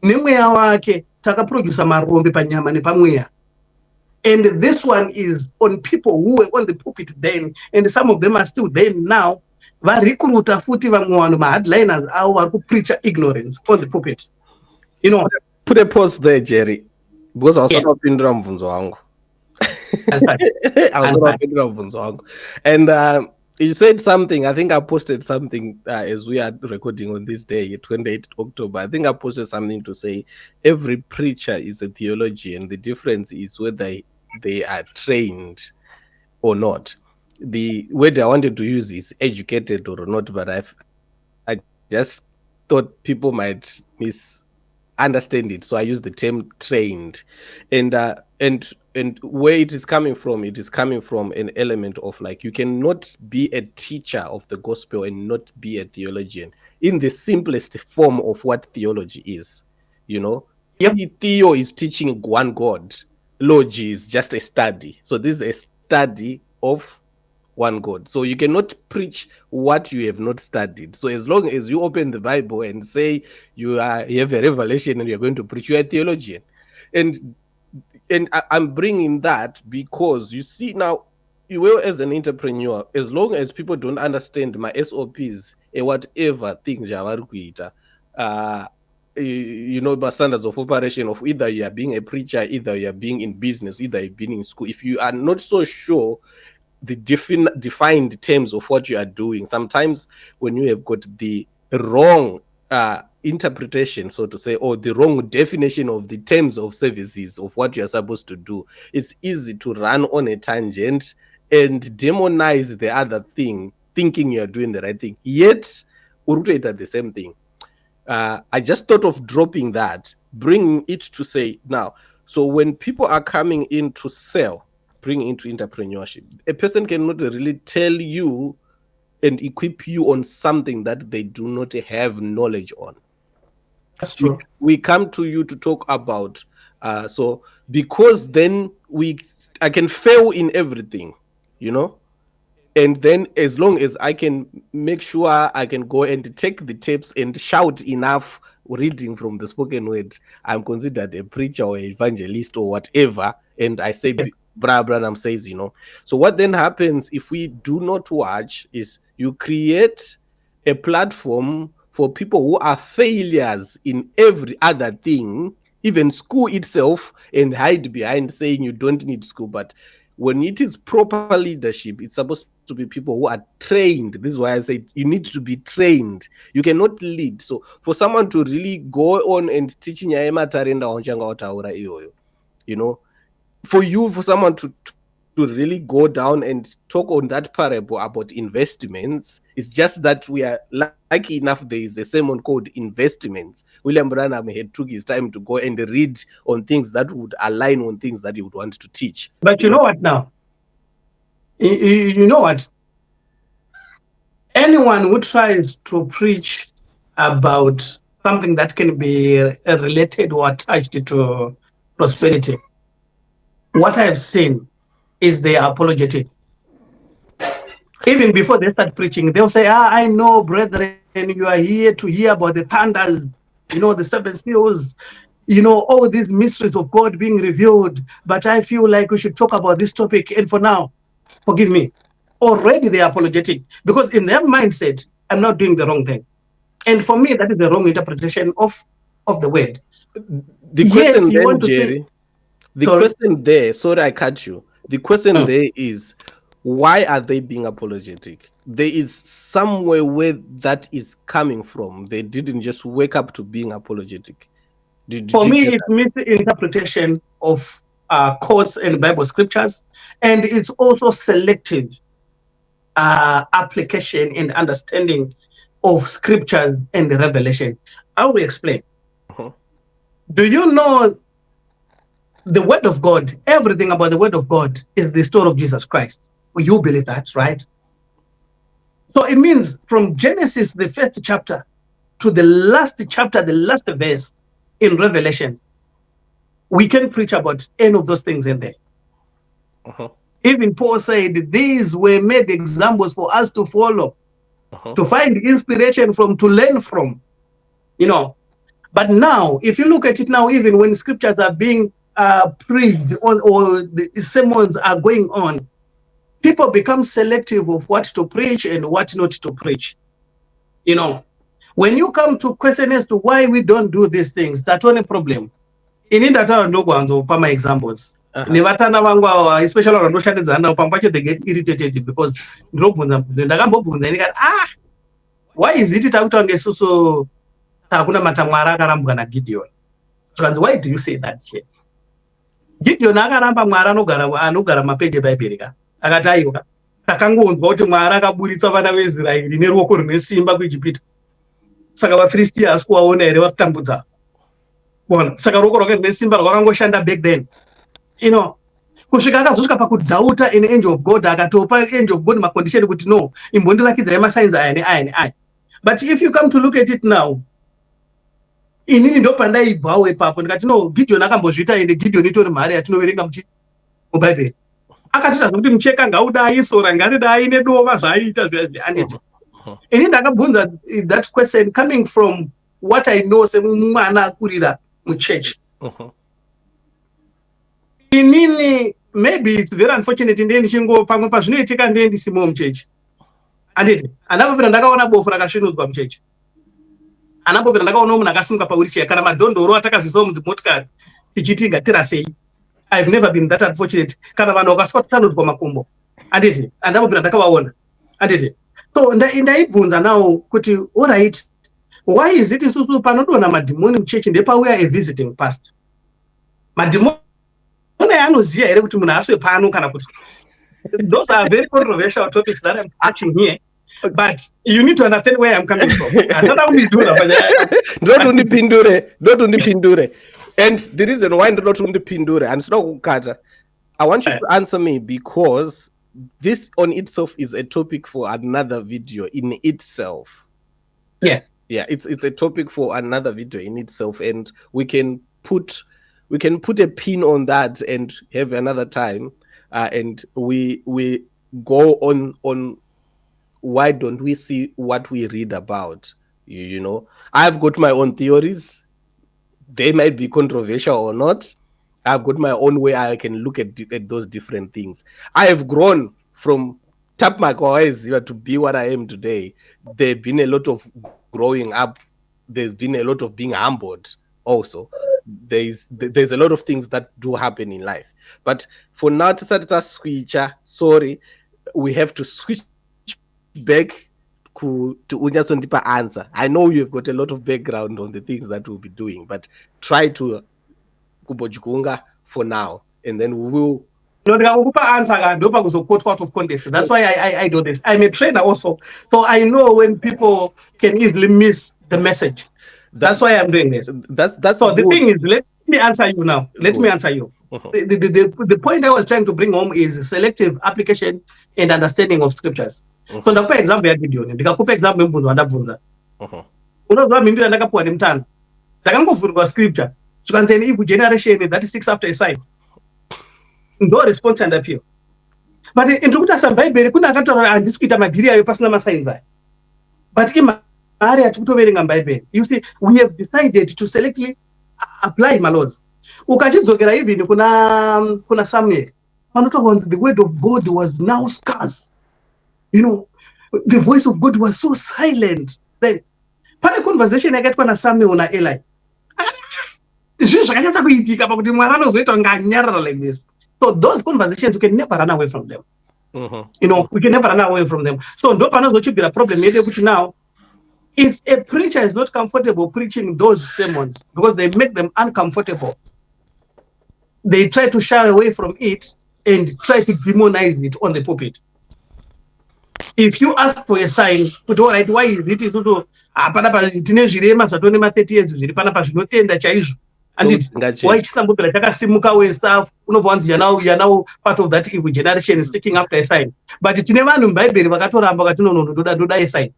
nemweya wake, takaproduce marombe panyama nepamweya. And this one is on people who were on the pulpit then, and some of them are still there now. Varikuruta futi vamwe vanhu ma-headliners avo vari kupreacha ignorance on the pulpit. You know, put a pause there, Jerry, because I was napindura mvunzo wangu. And you said something, I think I posted something as we are recording on this day, 28th October. I think I posted something to say every preacher is a theologian. The difference is whether they are trained or not. The word I wanted to use is educated or not, but I just thought people might misunderstand it, so I use the term trained. And where it is coming from an element of like, you cannot be a teacher of the gospel and not be a theologian in the simplest form of what theology is. You know, Theo is teaching one God. Logi is just a study. So this is a study of one God. So you cannot preach what you have not studied. So as long as you open the Bible and say you have a revelation and you're going to preach, you're a theologian. And I'm bringing that because you see now, you will, as an entrepreneur, as long as people don't understand my SOPs and whatever things the standards of operation of either you are being a preacher, either you are being in business, either you're being in school. If you are not so sure the defined terms of what you are doing, sometimes when you have got the wrong interpretation, so to say, or the wrong definition of the terms of services of what you are supposed to do, it's easy to run on a tangent and demonize the other thing, thinking you're doing the right thing, yet at the same thing. I just thought of dropping that, bringing it to say now. So when people are coming in to sell, bring into entrepreneurship, a person cannot really tell you and equip you on something that they do not have knowledge on. That's true. We come to you to talk about so because then I can fail in everything, and then as long as I can make sure I can go and take the tapes and shout enough reading from the spoken word, I'm considered a preacher or evangelist or whatever, and I say Brother Branham says, So what then happens if we do not watch is you create a platform for people who are failures in every other thing, even school itself, and hide behind saying you don't need school. But when it is proper leadership, it's supposed to be people who are trained. This is why I say you need to be trained. You cannot lead. So for someone to really go on and teaching for someone to really go down and talk on that parable about investments, it's just that we are lucky enough there is a sermon called Investments. William Branham had took his time to go and read on things that would align on things that he would want to teach. But you know what now? You know what? Anyone who tries to preach about something that can be related or attached to prosperity, what I have seen is they are apologetic. Even before they start preaching, they'll say, I know, brethren, you are here to hear about the thunders, the seven seals, all these mysteries of God being revealed. But I feel like we should talk about this topic. And for now, forgive me. Already they are apologetic because in their mindset, I'm not doing the wrong thing. And for me, that is the wrong interpretation of the word. The question then, Jerry, question there, sorry I cut you. The question there is, why are they being apologetic? There is somewhere where that is coming from. They didn't just wake up to being apologetic. For me, it's misinterpretation of quotes and Bible scriptures, and it's also selective application and understanding of scriptures and revelation. I will explain. Do you know the word of God, everything about the word of God is the story of Jesus Christ? You believe that, right? So it means from Genesis, the first chapter, to the last chapter, the last verse in Revelation, we can preach about any of those things in there. Even Paul said, these were made examples for us to follow, to find inspiration from, to learn from, But now, if you look at it now, even when scriptures are being preached or the sermons are going on, people become selective of what to preach and what not to preach. When you come to question as to why we don't do these things, that's one problem. In that I know my examples. Nevatana vangu, especially on Roshan Pampache, they get irritated because why is it so Gideon? Why do you say that here? Gideon akaramba mwara anogara mapeje bhaibheri akataiwa takangonzwa kuti mwari akaburitsa vana veIsraeri neruoko rune simba kuIjipita. Saka vaFilistia asi kuvaona here vatambudza. Bona saka ruoko rwake rune simba rwakangoshanda back then. Kusvika akazosvika pakudhauta an angel of God akatopa angel of God macondition kuti no, imbondirakidza masigns aya neaya. But if you come to look at it now, inini ndo pandaibvawo ipapo ndikati no, Gideon akambozviita ende Gideon itori mhare yatinoverenga mubhaibheri. Akatita kuti mucheka ngaudai, sora ngaridai nedova zvaiita zvianditi. Ini ndakabvunza that question coming from what I know semwana akurira muchurch. Inini, maybe it's very unfortunate ndiye ndichingo pamwe pazvinoitika ndiye ndisimo muchechi. Anditi, andapapira ndakaona bofu rakasvinudzwa muchechi. anambovera ndakaona munhu akasimuka pawheelchair kana madhondoro atakazisawo mudzimotikari tichiti ngatirasei. I've never been that unfortunate. Kana vanhu vakaswa kutanudzwa makumbo anditi andambovera ndakavaona anditi. So ndaibvunza nawo kuti alright, why is it isusu panodonha madhimoni muchechi ndepauya a visiting pastor? Madhimoni anoziya here kuti munhu aswe pano kana kuti? Those are very controversial topics that I'm touching here, but you need to understand where I'm coming from. Don't undipindure. And the reason why not undipindure and kukata, I want you to answer me, because this on itself is a topic for another video in itself. Yeah, it's a topic for another video in itself, and we can put a pin on that and have another time, and we go on why don't we see what we read about. You know, I've got my own theories. They might be controversial or not. I've got my own way I can look at those different things. I have grown from Tapiwa Makosa to be what I am today. There's been a lot of growing up. There's been a lot of being humbled also. There's a lot of things that do happen in life. But for now, sorry, we have to switch back to Unyasondipa answer. I know you've got a lot of background on the things that we'll be doing, but try to kubojukunga for now, and then we will. That's why I do this. I'm a trainer also, so I know when people can easily miss the message. That's why I'm doing this. That's so good. The thing is, let me answer you now. Let me answer you. The point I was trying to bring home is selective application and understanding of scriptures. So ndakupa example ya Gideon, ndikakupa example mvunzo andabvunza. Unozwa mimi ndakapuwa nemtano. Ndakangovhurwa scripture. Chikanzeni evil generation that is 6 after a sign. No response and appeal. But in ndikuti asa Bible kuna akataura handisi kuita madhiri ayo pasina masigns aya. But area tikutoverenga Bible. You see, we have decided to selectively apply my laws. Ukachidzokera even kuna Samuel. The word of God was now scarce. You know, the voice of God was so silent. Then, pane conversation yakaitwa na Samuel na Eli. Like this. So those conversations, you can never run away from them. You know, we can never run away from them. So ndo panozochibvira problem yedu kuti now, if a preacher is not comfortable preaching those sermons because they make them uncomfortable, they try to shy away from it and try to demonize it on the pulpit. If you ask for a sign, put all right, why is it so apana tine zvirema zvatone ma 30 years zviri pana pa zvinotenda chaizvo. And why chisambopera chakasimuka we stuff unobva wanzi you're now part of that evil generation is seeking after a sign. But tine vanhu muBhayibheri vakatoramba vakati no ndoda a sign.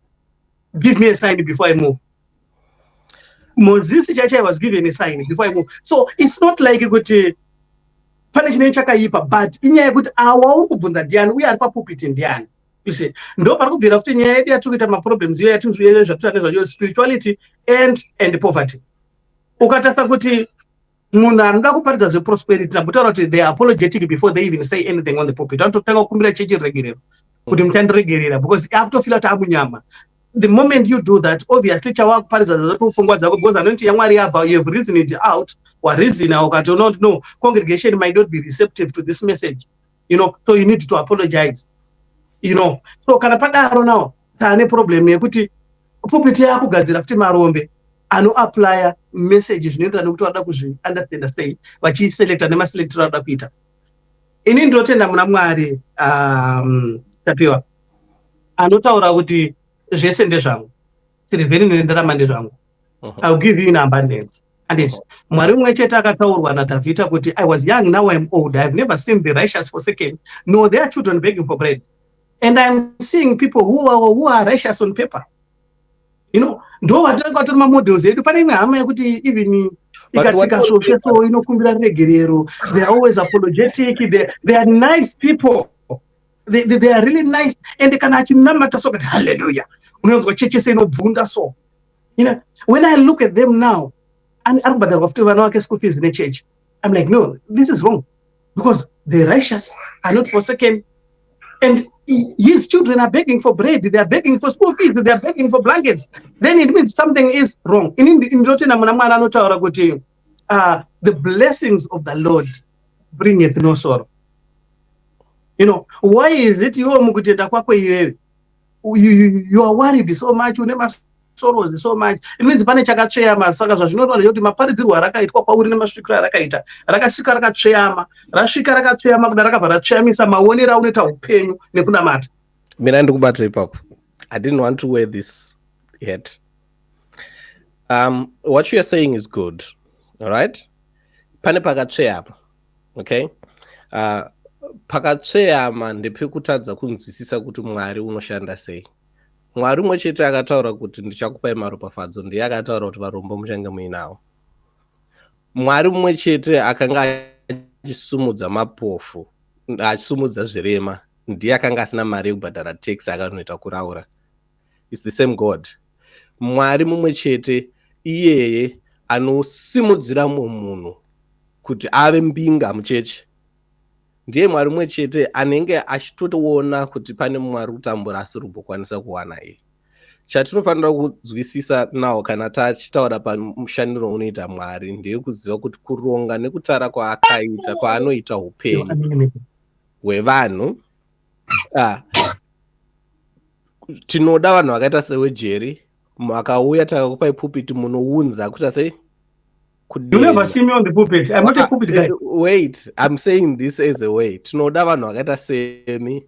Give me a sign before I move. Moses chacha was given a sign before I move. So it's not like kuti pane chine chakaipa, but inyaya yekuti awa urikubvunza ndiani uye ari papulpit ndiani. You see, ndo parikubvira futi nyaya yedu yatikuita maproblems iyo yatizviyere zvatinoita spirituality and poverty. Ukatasa kuti munhu anoda kuparidza zveprosperity nabotaura kuti they are apologetic before they even say anything on the pulpit. Vanototanga kukumbira chechi regerero kuti muchandiregerera because akutofila kuti amunyama. The moment you do that, obviously chawakuparidza zvakufungwa dzako because anoti yaMwari yabva, you have reasoned it out, wareasona ukati not no, congregation might not be receptive to this message. You know, so you need to apologize. You know, so kana padaro now tane problem yekuti pulpit yakugadzira futi marombe anoapply message zvinoenderana nekuti vada kuzvi understand sei vachiselecta nemaselector vada kuita. Ini ndinotenda muna Mwari Tapiwa anotaura kuti zvese ndezvangu, silivheri nendarama ndezvangu. I'll give you in abundance. And it Mwari mumwe chete akataurwa naDhavhidha kuti I was young, now I'm old, I've never seen the righteous forsaken, nor their children begging for bread. And I'm seeing people who are righteous on paper. You know, ndo vatiri models edu pane imwe hama yekuti even ikatsika zvosveso inokumbira regerero. They are always apologetic. They are nice people. They are really nice. And kana achinamata so kuti hallelujah. Unonzwa cheche inobvunda so. You know, when I look at them now, and aribhadharwa futi vana vake school fees in the church, I'm like, no, this is wrong. Because the righteous are not forsaken and his children are begging for bread, they are begging for school fees, they are begging for blankets, then it means something is wrong. The blessings of the Lord bringeth no sorrow. You know, why is it you are worried so much, sorrows so much? It means pane chakacheyama. Saka zvazvinotaura kuti maparidzirwo arakaitwa kwauri nemasvikiro arakaita rakasvika rakacheyama, rasvika rakacheyama kuda rakabva racheyamisa maonero aunoita upenyu nekunamata. Mina ndikubata ipapo. I didn't want to wear this yet. What you are saying is good. All right? Pane pakacheyama. Okay? Pakacheyama ndepekutadza kunzwisisa kuti Mwari unoshanda sei. Mwari umwe chete akataura kuti ndichakupai maropafadzo, ndiye akataura kuti varombo muchange muinawo. Mwari umwe chete akanga achisumudza mapofu, achisumudza zvirema, ndiye akanga asina mari yekubhadhara tax akanoita kuraura. It's the same God. Mwari mumwe chete iyeye anosimudzira munhu kuti ave mbinga muchechi. Ndiye Mwari mumwe chete anenge achitoona kuti pane Mwari kutambura asi rumbokwanisa kuwana iye. Chatinofanira kunzwisisa nawo kana tachitaura pamushandiro unoita Mwari ndiye kuziva kuti kuronga nekutara kwaakaita kwaanoita upenyu hwevanhu. Tinoda vanhu vakaita seweJerry, makauya takakupai pulpit munounza kuti sei. You never see me on the pulpit. I'm not a pulpit guy. Wait, I'm saying this as a way. Tinoda vanhu vakaita semi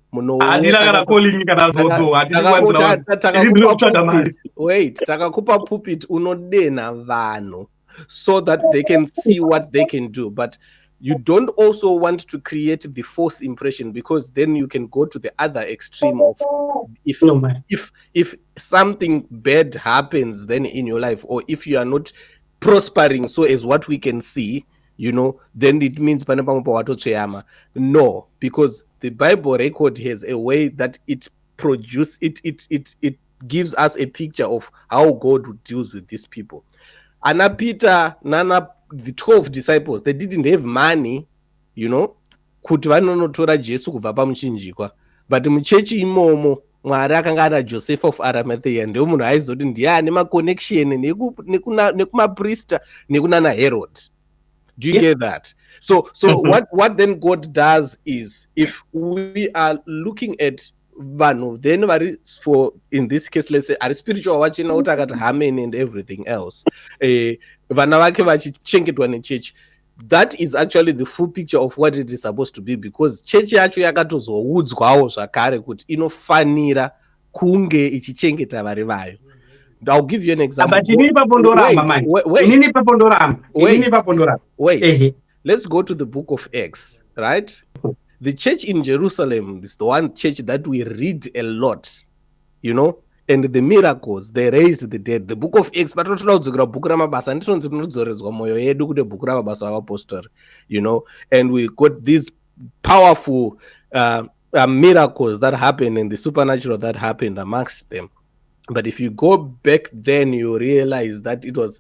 Wait, takakupa pulpit unodena vanhu so that they can see what they can do, but you don't also want to create the false impression, because then you can go to the other extreme of if something bad happens then in your life, or if you are not prospering so as what we can see, you know, then it means no, because the Bible record has a way that it gives us a picture of how God deals with these people. Anna Peter, Nana, the 12 disciples, they didn't have money, you know, kuti vanonotora Jesu kubva pamuchinjikwa, but muchechi imomo Mwari akanga ana Joseph of Arimathea, ndio munhu aizoti ndiye ane maconnection nekumaprista nekunana Herod. Do you get that? So what then God does is, if we are looking at vanhu, then for in this case, let's say ari spiritual wachina utakati Haman and everything else, vana vake vachichengetwa nechechi, that is actually the full picture of what it is supposed to be, because chechi yacho yakatozoudzwawo zvakare kuti inofanira kunge ichichengeta vari vayo. I'll give you an example. Wait. Let's go to the book of Acts, right? The church in Jerusalem is the one church that we read a lot, you know, and the miracles, they raised the dead. The book of Acts, you know, and we got these powerful miracles that happened and the supernatural that happened amongst them. But if you go back then, you realize that it was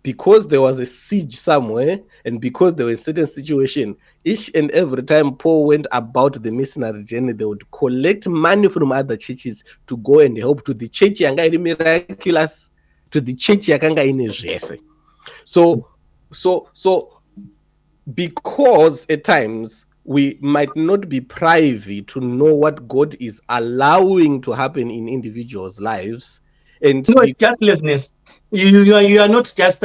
because there was a siege somewhere, and because there was a certain situation, each and every time Paul went about the missionary journey, they would collect money from other churches to go and help to the church yanga iri miraculous, to the church yakanga ine zvese. So because at times we might not be privy to know what God is allowing to happen in individuals' lives. And no, it's just laziness. You are not just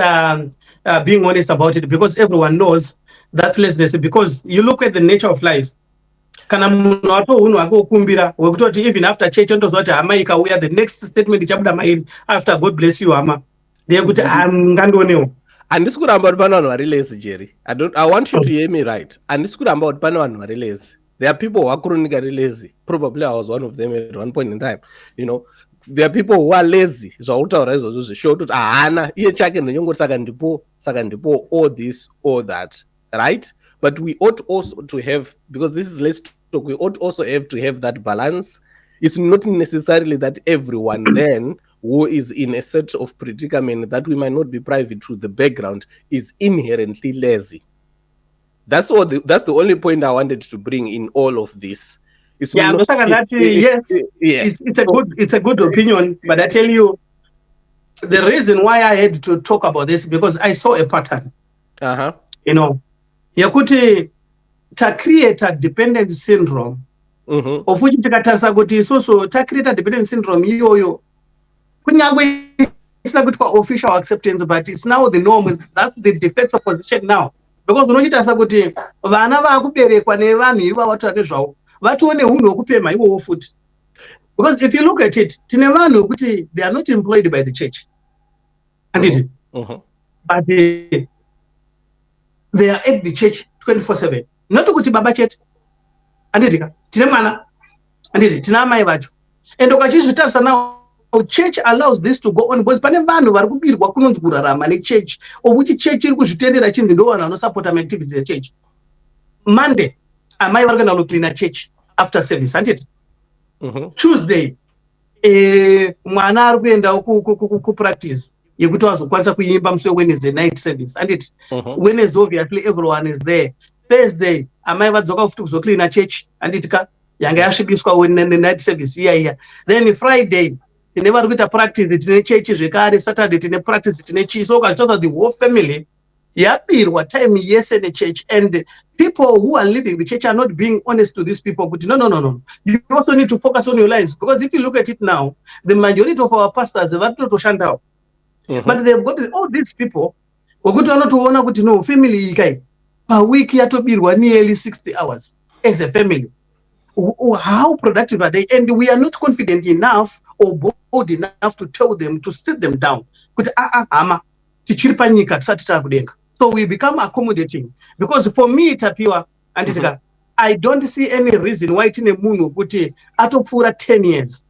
being honest about it, because everyone knows that's laziness. Because you look at the nature of life. Even after church, the next statement after God bless you, and this could about banana lazy, Jerry. I want you to hear me right. And this could about banana lazy. There are people who are chronically lazy. Probably I was one of them at one point in time. You know, there are people who are lazy. So show to all this, all that, right? But we ought also to have, because this is less talk, we ought also have to have that balance. It's not necessarily that everyone then who is in a set of predicament that we might not be privy to the background is inherently lazy. That's the only point I wanted to bring in all of this. It's Yeah, not. yes, Yes. it's a good opinion, but I tell you, the reason why I had to talk about this because I saw a pattern. Uh-huh. You know, yakuti create a dependent syndrome. Of which tikatarisa kuti isusu create a dependent syndrome iyoyo kunyangwe isina kuitwa official acceptance, but it's now the norm. That's the de facto position now, because unochitarisa kuti vana vakuberekwa nevanhu ivavo vatoita nezvavo vatoo neunhu hwekupemha ivowo futi. Because if you look at it, tine vanhu kuti they are not employed by the church, anditi, but they are at the church 24/7. Not kuti baba chete, anditika, tine mwana, anditi, tina amai vacho. And ukachizvitarisa now, church allows this to go on because pane vanhu vari kubirwa kunonzi kurarama nechurch, of which church iri kuzvitendera chinzi ndo vanhu vanosapota maactivities echurch. Monday, amai vari kuenda kunocleana church after service, anditi. Tuesday, mwana ari kuendawo kupractice yekuti vazokwanisa kuimba musi Wednesday night service, anditi. Wednesday obviously everyone is there. Thursday, amai vadzoka futi kuzocleana church, anditika, yanga yasvibiswa night service iya. Then Friday, tine vari kuita practice, tine church zvekare. Saturday tine practice, tine chi. So ukachitosa the whole family yapirwa time yese nechurch, and people who are leading the church are not being honest to these people. But no. You also need to focus on your lives, because if you look at it now, the majority of our pastors have vatotoshandawo, but they've got all these people wekuti vanotoona kuti no family ikai per week yatobirwa nearly 60 hours as a family. How productive are they? And we are not confident enough or bold enough to tell them, to sit them down. Kuti hama tichiri panyika tisati takudenga. So we become accommodating, because for me Tapiwa anditika, I don't see any reason why tine munhu kuti atopfuura 10 years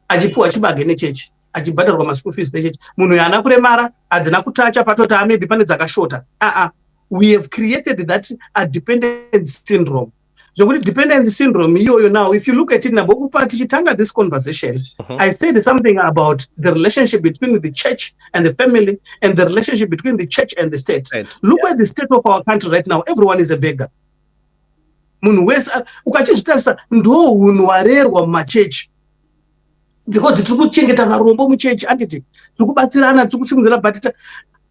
achipuwa chibage nechechi, achibhadharwa maschool fees nechechi, munhu yana kuremara, hadzina kutacha patoti maybe pane dzakashota. We have created that a dependent syndrome. So dependent syndrome iyoyo now, if you look at it now, tichitanga this conversation, I said something about the relationship between the church and the family, and the relationship between the church and the state. Look at the state of our country right now. Everyone is a beggar. Munhu wese ukachizvitarisa ndo unhu hwarerwa mumachechi, because tiri kuchengeta varombo muchechi, anditi, tiri kubatsirana, tiri kusimudzira, but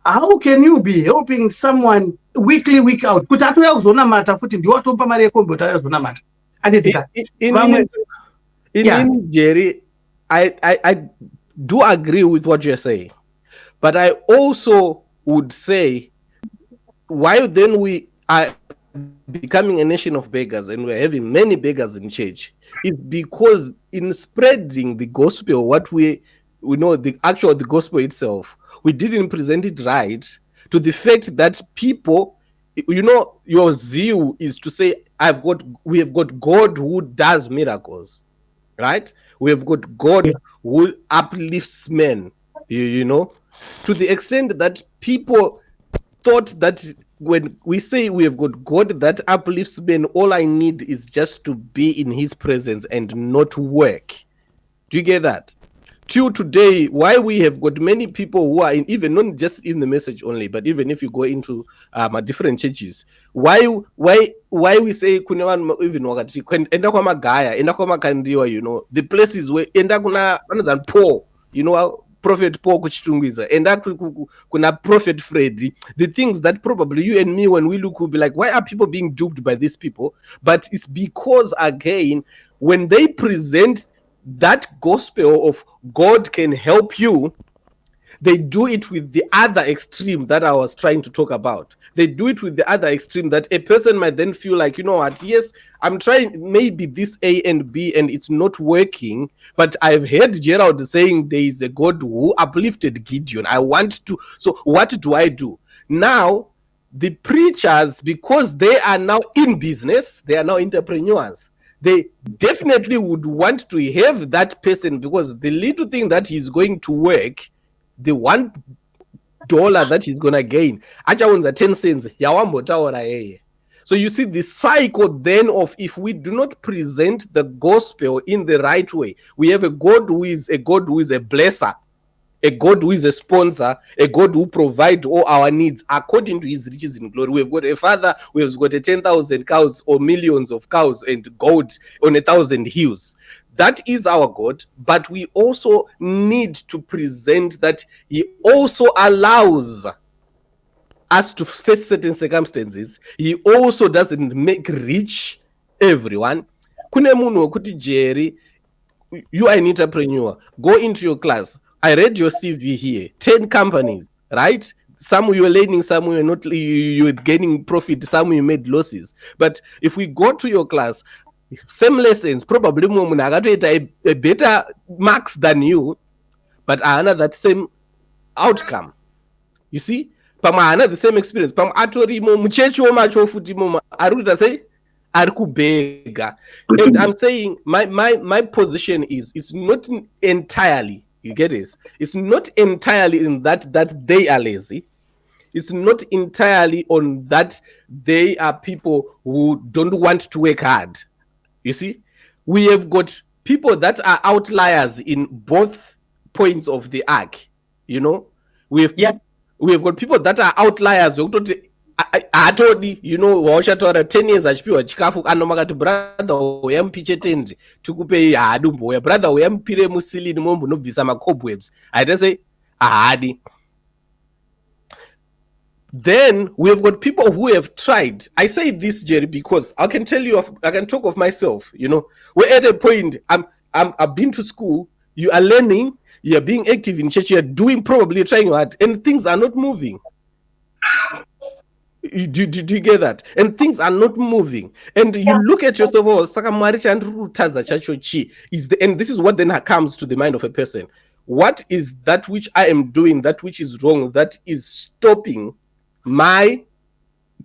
how can you be helping someone weekly, week out? Kuti atouya kuzonamata futi ndiwo atomupa mari yekombi kuti auya kuzonamata. Anditika. In Jerry, I do agree with what you're saying, but I also would say, why then we are becoming a nation of beggars and we're having many beggars in church, is because in spreading the gospel, what we know, the gospel itself, we didn't present it right, to the fact that people, your zeal is to say, we have got God who does miracles, right? We have got God who uplifts men, to the extent that people thought that when we say we have got God that uplifts men, all I need is just to be in his presence and not work. Do you get that? Till today, why we have got many people who are even not just in the message only, but even if you go into different churches, why we say even enda kwa magaya, enda kwa makandiwa, the places where enda kuna Paul, Prophet Paul kuchitungwiza, enda kuna Prophet Freddy, the things that probably you and me, when we look, will be like, why are people being duped by these people? But it's because, again, when they present that gospel of God can help you, they do it with the other extreme that I was trying to talk about. They do it with the other extreme that a person might then feel like, you know what, yes, I'm trying maybe this A and B and it's not working, but I've heard Gerald saying there is a God who uplifted Gideon. So what do I do? Now, the preachers, because they are now in business, they are now entrepreneurs, they definitely would want to have that person, because the little thing that is going to work, the $1 that he's gonna gain, achaunza 10 cents yawambotaura. So you see the cycle then of, if we do not present the gospel in the right way, we have a God who is a blesser, a God who is a sponsor, a God who provides all our needs according to his riches in glory. We've got a father who has got a 10,000 cows or millions of cows and gold on 1,000 hills. That is our God, but we also need to present that he also allows us to face certain circumstances. He also doesn't make rich everyone. Kune munhu wekuti Jerry, you are an entrepreneur. Go into your class. I read your CV here. 10 companies, right? Some you are learning, some you are not. You're gaining profit. Some you made losses. But if we go to your class, same lessons, probably a better marks than you, but I honor that same outcome. You see, pamwe the same experience. Pamwe atorimo muchechi womacho futi moma arikuita sei arikubega. And I'm saying my position is it's not entirely, you get this, it's not entirely in that they are lazy. It's not entirely on that they are people who don't want to work hard. You see, we have got people that are outliers in both points of the arc. You know, we have got people that are outliers. Atodi, you know, wachataura 10 years achipiwa chikafu anomakati brother uyampiche tende tukupe hadumbo uya brother uyampire musilini mombo nobvisa macobwebs. I just say ahadi. Then we've got people who have tried. I say this, Jerry, because I can tell you, I can talk of myself. You know, we're at a point. I've been to school. You are learning. You are being active in church. You are doing, probably trying hard, and things are not moving. Do you get that? And things are not moving. And you look at yourself, and this is what then comes to the mind of a person. What is that which I am doing, that which is wrong, that is stopping my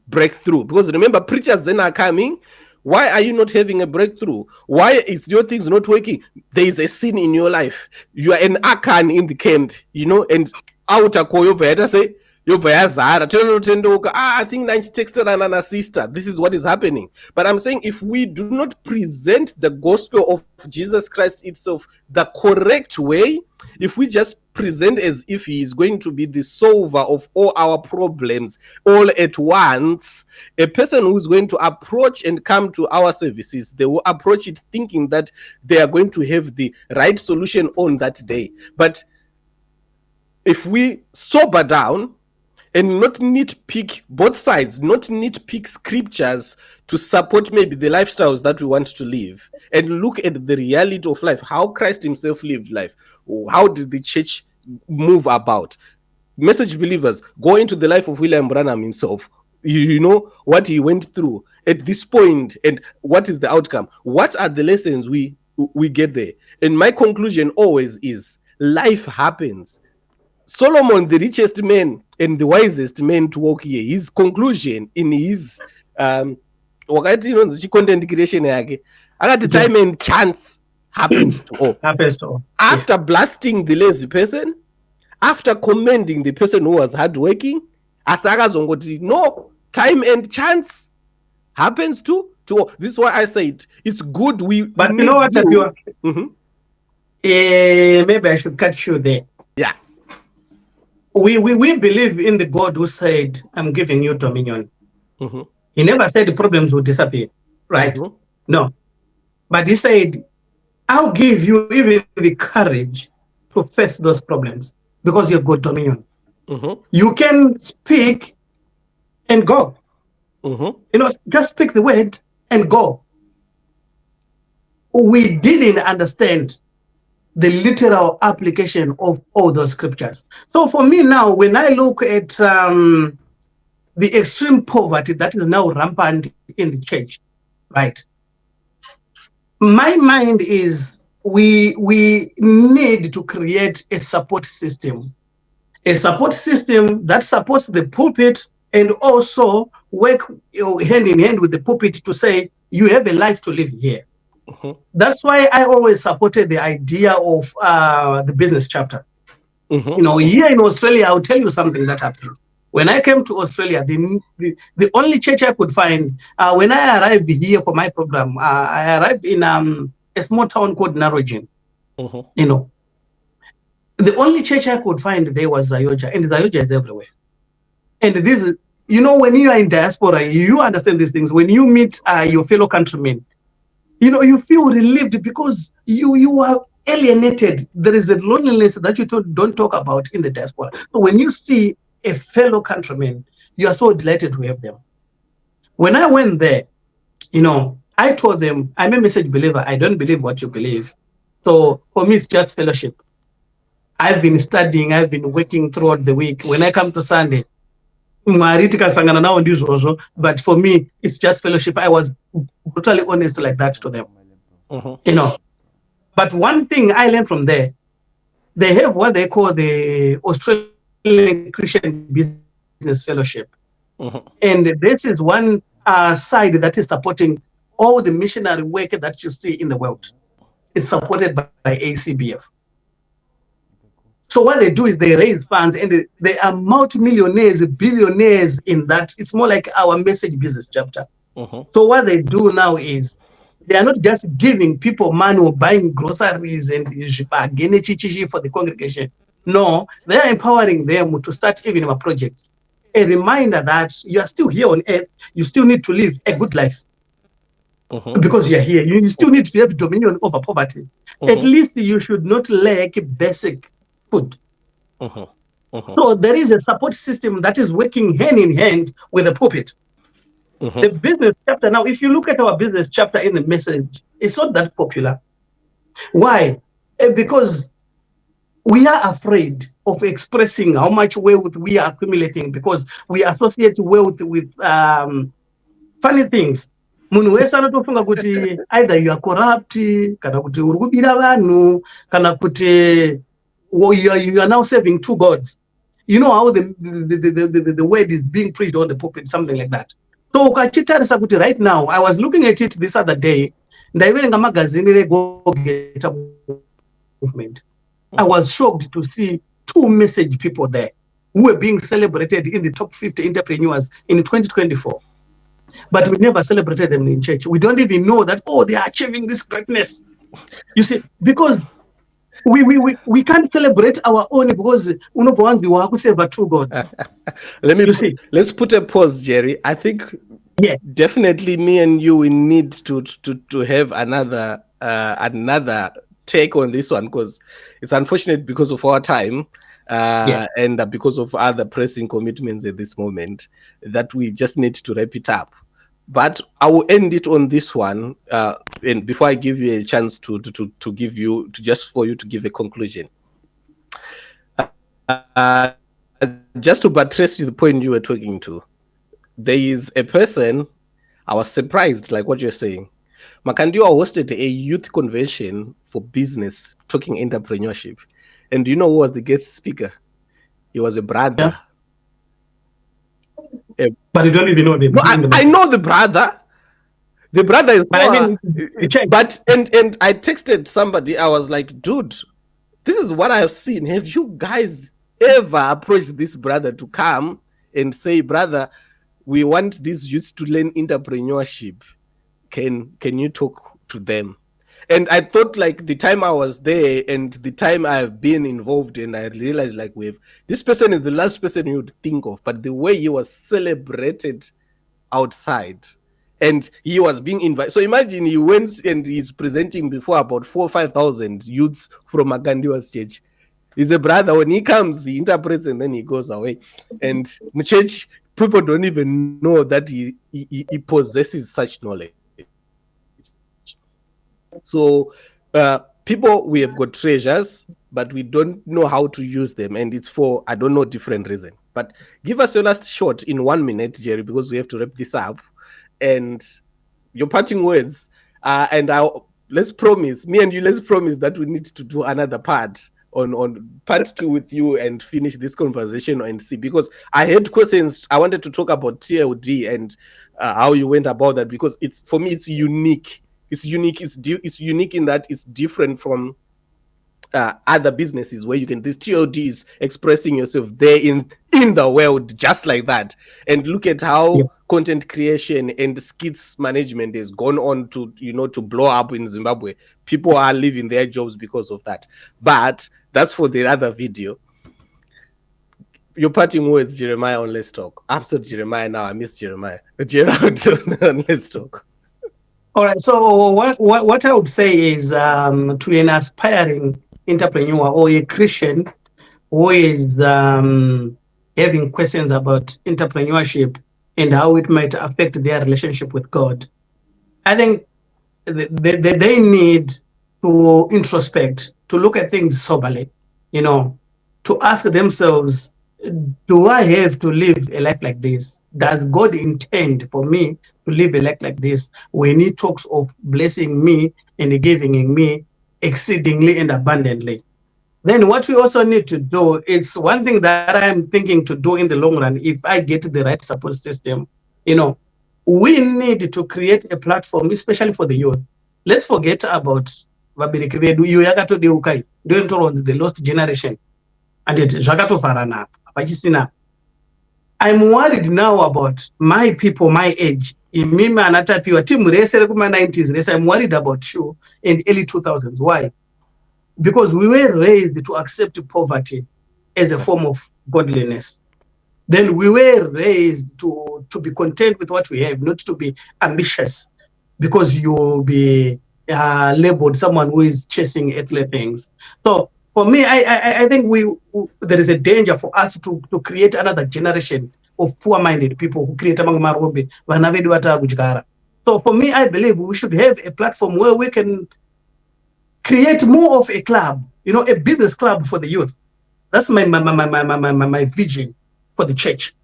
breakthrough? Because remember, preachers then are coming. Why are you not having a breakthrough? Why is your things not working? There is a sin in your life. You are an Akan in the camp, you know, and out a say, I think 90 texted and sister. This is what is happening. But I'm saying, if we do not present the gospel of Jesus Christ itself the correct way, if we just present as if he is going to be the solver of all our problems all at once, a person who is going to approach and come to our services, they will approach it thinking that they are going to have the right solution on that day. But if we sober down and not nitpick both sides, not nitpick scriptures to support maybe the lifestyles that we want to live, and look at the reality of life, how Christ himself lived life, how did the church move about. Message believers, go into the life of William Branham himself. You know what he went through at this point, and what is the outcome? What are the lessons we get there? And my conclusion always is, life happens. Solomon, the richest man and the wisest man to walk here, his conclusion in his content creation yake, akati time and chance happens to all. After blasting the lazy person, after commending the person who was hardworking, asakazongoti no, time and chance happens to all. This is why I say it's good. But you know what, Tapiwa? Maybe I should cut you there. Yeah. We believe in the God who said, I'm giving you dominion. He never said the problems will disappear, right? No. But he said, I'll give you even the courage to face those problems because you've got dominion. You can speak and go. You know, just speak the word and go. We didn't understand the literal application of all those scriptures. So for me now, when I look at the extreme poverty that is now rampant in the church, right? My mind is we need to create a support system that supports the pulpit and also work hand in hand with the pulpit to say, you have a life to live here. That's why I always supported the idea of the business chapter. You know, here in Australia, I'll tell you something that happened. When I came to Australia, the only church I could find, when I arrived here for my program, I arrived in a small town called Narrogin. You know, The only church I could find there was Zayoja, and Zayoja is everywhere. And this, when you are in diaspora, you understand these things. When you meet your fellow countrymen, you feel relieved because you are alienated. There is a loneliness that you don't talk about in the diaspora. So when you see a fellow countryman, you are so delighted to have them. When I went there, I told them, I'm a message believer. I don't believe what you believe. So for me, it's just fellowship. I've been studying, I've been working throughout the week. When I come to Sunday, but for me, it's just fellowship. I was brutally honest like that to them. But one thing I learned from there, they have what they call the Australian Christian Business Fellowship. And this is one side that is supporting all the missionary work that you see in the world. It's supported by ACBF. So what they do is they raise funds, and they are multi-millionaires, billionaires in that. It's more like our message business chapter. So what they do now is they are not just giving people money or buying groceries and for the congregation. No, they are empowering them to start even projects. A reminder that you are still here on earth, you still need to live a good life. Because you are here, you still need to have dominion over poverty. At least you should not lack basic food. So there is a support system that is working hand in hand with the pulpit. The business chapter, now, if you look at our business chapter in the message, it's not that popular. Why? Because we are afraid of expressing how much wealth we are accumulating, because we associate wealth with funny things. Munhu wese anotofunga kuti either you are corrupt, kana kuti uri kubira vanhu, kana kuti you are now serving two gods. You know how the word is being preached on the pulpit, something like that. So ukachitarisa kuti right now, I was looking at it this other day, ndaiverenga magazine reGo-Getter movement. I was shocked to see two message people there who were being celebrated in the top 50 entrepreneurs in 2024. But we never celebrated them in church. We don't even know that, they are achieving this greatness. You see, because we can't celebrate our own, because we have to serve two gods. Let's put a pause, Jerry. I think definitely me and you, we need to have another take on this one, because it's unfortunate because of our time and because of other pressing commitments at this moment that we just need to wrap it up. But I will end it on this one, and before I give you a chance to give you for you to give a conclusion. Just to buttress the point you were talking to, there is a person. I was surprised, like what you're saying. Makandiwa hosted a youth convention for business, talking entrepreneurship, and do you know who was the guest speaker? He was a brother. Yeah. But you don't even know the I know the brother. The brother is and I texted somebody. I was like, dude, this is what I have seen. Have you guys ever approached this brother to come and say, brother, we want these youths to learn entrepreneurship? Can you talk to them? And I thought, like, the time I was there and the time I have been involved, and I realized, like, this person is the last person you would think of, but the way he was celebrated outside and he was being invited. So imagine he went and he's presenting before about 4,000 or 5,000 youths from Makandiwa's church. He's a brother. When he comes, he interprets and then he goes away. And in church, people don't even know that he possesses such knowledge. So people, we have got treasures, but we don't know how to use them, and it's for I don't know different reason. But give us your last shot in 1 minute, Jerry, because we have to wrap this up, and your parting words. And let's promise, me and you, let's promise that we need to do another part on part 2 with you and finish this conversation and see, because I had questions. I wanted to talk about TLD and how you went about that, because it's, for me, it's unique. It's unique. It's unique in that it's different from other businesses where you can. This TLD is expressing yourself there in the world just like that. And look at how content creation and skits management has gone on to, to blow up in Zimbabwe. People are leaving their jobs because of that. But that's for the other video. Your parting words, Jeremiah, on Let's Talk. I'm sorry, Jeremiah now. I miss Jeremiah. Gerald on Let's Talk. All right. So what I would say is to an aspiring entrepreneur or a Christian who is having questions about entrepreneurship and how it might affect their relationship with God, I think they need to introspect, to look at things soberly, to ask themselves, do I have to live a life like this? Does God intend for me to live a life like this when He talks of blessing me and giving me exceedingly and abundantly? Then what we also need to do, it's one thing that I'm thinking to do in the long run, if I get the right support system, we need to create a platform, especially for the youth. Let's forget about vabereki vedu, iyo yakatodeukai, the lost generation. And zvakatofarana pachisina. I'm worried now about my people, my age. Imimi ana Tapiwa, timu rese rekuma 90s rese. I'm worried about you in early 2000s. Why? Because we were raised to accept poverty as a form of godliness. Then we were raised to be content with what we have, not to be ambitious, because you'll be labeled someone who is chasing earthly things. So for me, I think there is a danger for us to create another generation of poor-minded people who create among marombe. So for me, I believe we should have a platform where we can create more of a club, a business club for the youth. That's my vision for the church.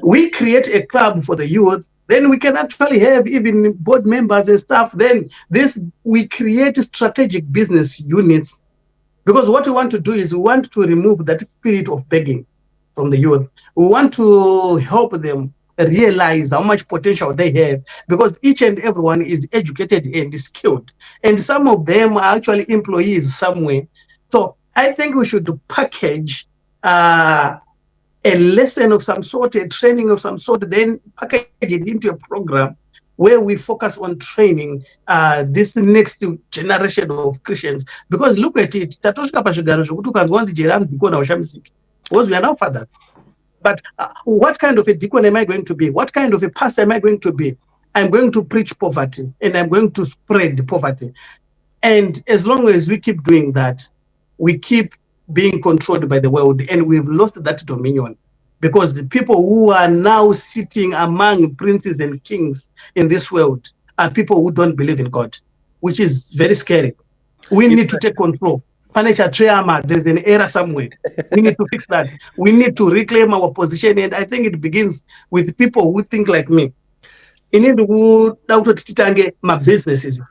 We create a club for the youth, then we can actually have even board members and stuff. Then we create strategic business units, because what we want to do is we want to remove that spirit of begging from the youth. We want to help them realize how much potential they have, because each and everyone is educated and skilled, and some of them are actually employees somewhere. So I think we should package a lesson of some sort, a training of some sort, then package it into a program where we focus on training this next generation of Christians. Because look at it, because we are now fathers. But what kind of a deacon am I going to be? What kind of a pastor am I going to be? I'm going to preach poverty, and I'm going to spread poverty. And as long as we keep doing that, we keep being controlled by the world, and we've lost that dominion, because the people who are now sitting among princes and kings in this world are people who don't believe in God, which is very scary. We need to take control. There's an error somewhere. We need to fix that. We need to reclaim our position, and I think it begins with people who think like me. My businesses,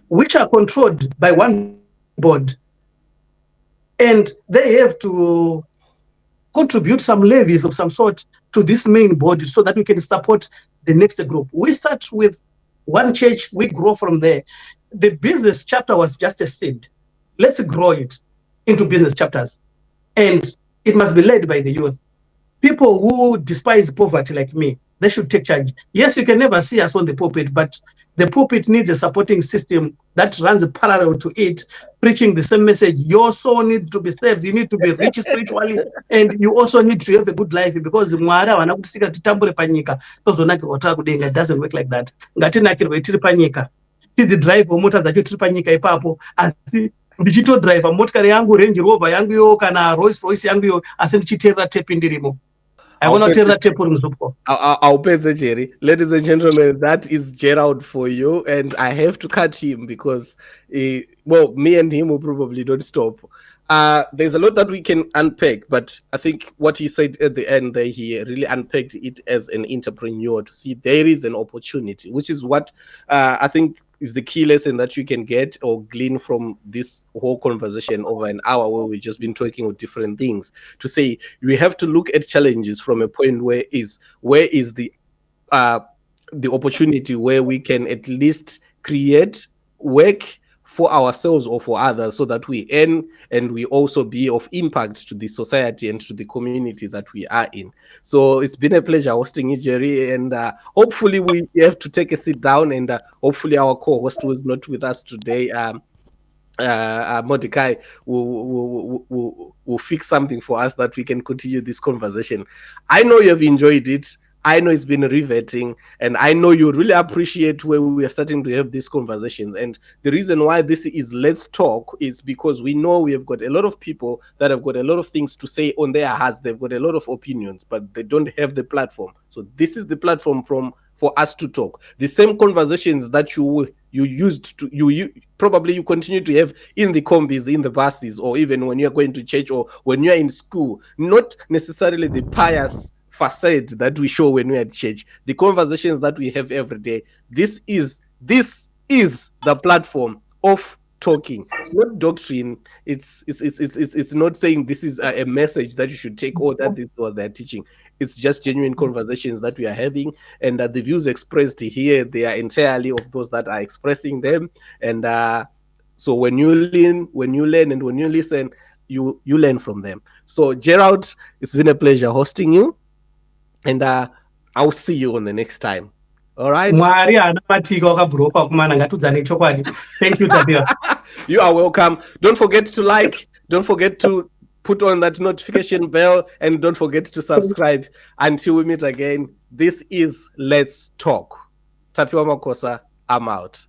which are controlled by one board, and they have to contribute some levies of some sort to this main board so that we can support the next group. We start with one church, we grow from there. The business chapter was just a seed. Let's grow it into business chapters. And it must be led by the youth. People who despise poverty like me, they should take charge. Yes, you can never see us on the pulpit, but the pulpit needs a supporting system that runs parallel to it, preaching the same message. You also need to be saved. You need to be rich spiritually, and you also need to have a good life, because it doesn't work like that. The drive motor that you panyika ipapo, digital driver motor yangu Range Rover yangu yo kana Rolls Royce yangu yo asendichiterera tape ndirimo. I'll pay the Jerry. Ladies and gentlemen, that is Gerald for you, and I have to cut him because, me and him will probably don't stop. There's a lot that we can unpack, but I think what he said at the end there, he really unpacked it as an entrepreneur to see there is an opportunity, which is what I think is the key lesson that you can get or glean from this whole conversation over an hour, where we've just been talking with different things, to say we have to look at challenges from a point where is the opportunity where we can at least create work for ourselves or for others, so that we earn and we also be of impact to the society and to the community that we are in. So it's been a pleasure hosting you, Jerry, and hopefully we have to take a sit down, and hopefully our co-host who is not with us today, Mordecai, will fix something for us that we can continue this conversation. I know you have enjoyed it. I know it's been riveting, and I know you really appreciate where we are starting to have these conversations. And the reason why this is Let's Talk is because we know we have got a lot of people that have got a lot of things to say on their hearts. They've got a lot of opinions, but they don't have the platform. So this is the platform for us to talk. The same conversations that you used to you probably you continue to have in the combis, in the buses, or even when you're going to church or when you're in school. Not necessarily the pious facade that we show when we're at church. The conversations that we have every day. This is the platform of talking. It's not doctrine. It's not saying this is a message that you should take, or that this is what they're teaching. It's just genuine conversations that we are having, and the views expressed here, they are entirely of those that are expressing them. And so when you learn, and when you listen, you learn from them. So Gerald, it's been a pleasure hosting you, and I'll see you on the next time. All right. Mwari haana matika wakabhuroka kumana, ngatiudzane chokwadi. Thank you, Tapiwa. You are welcome. Don't forget to like. Don't forget to put on that notification bell, and don't forget to subscribe. Until we meet again, this is Let's Talk. Tapiwa Makosa, I'm out.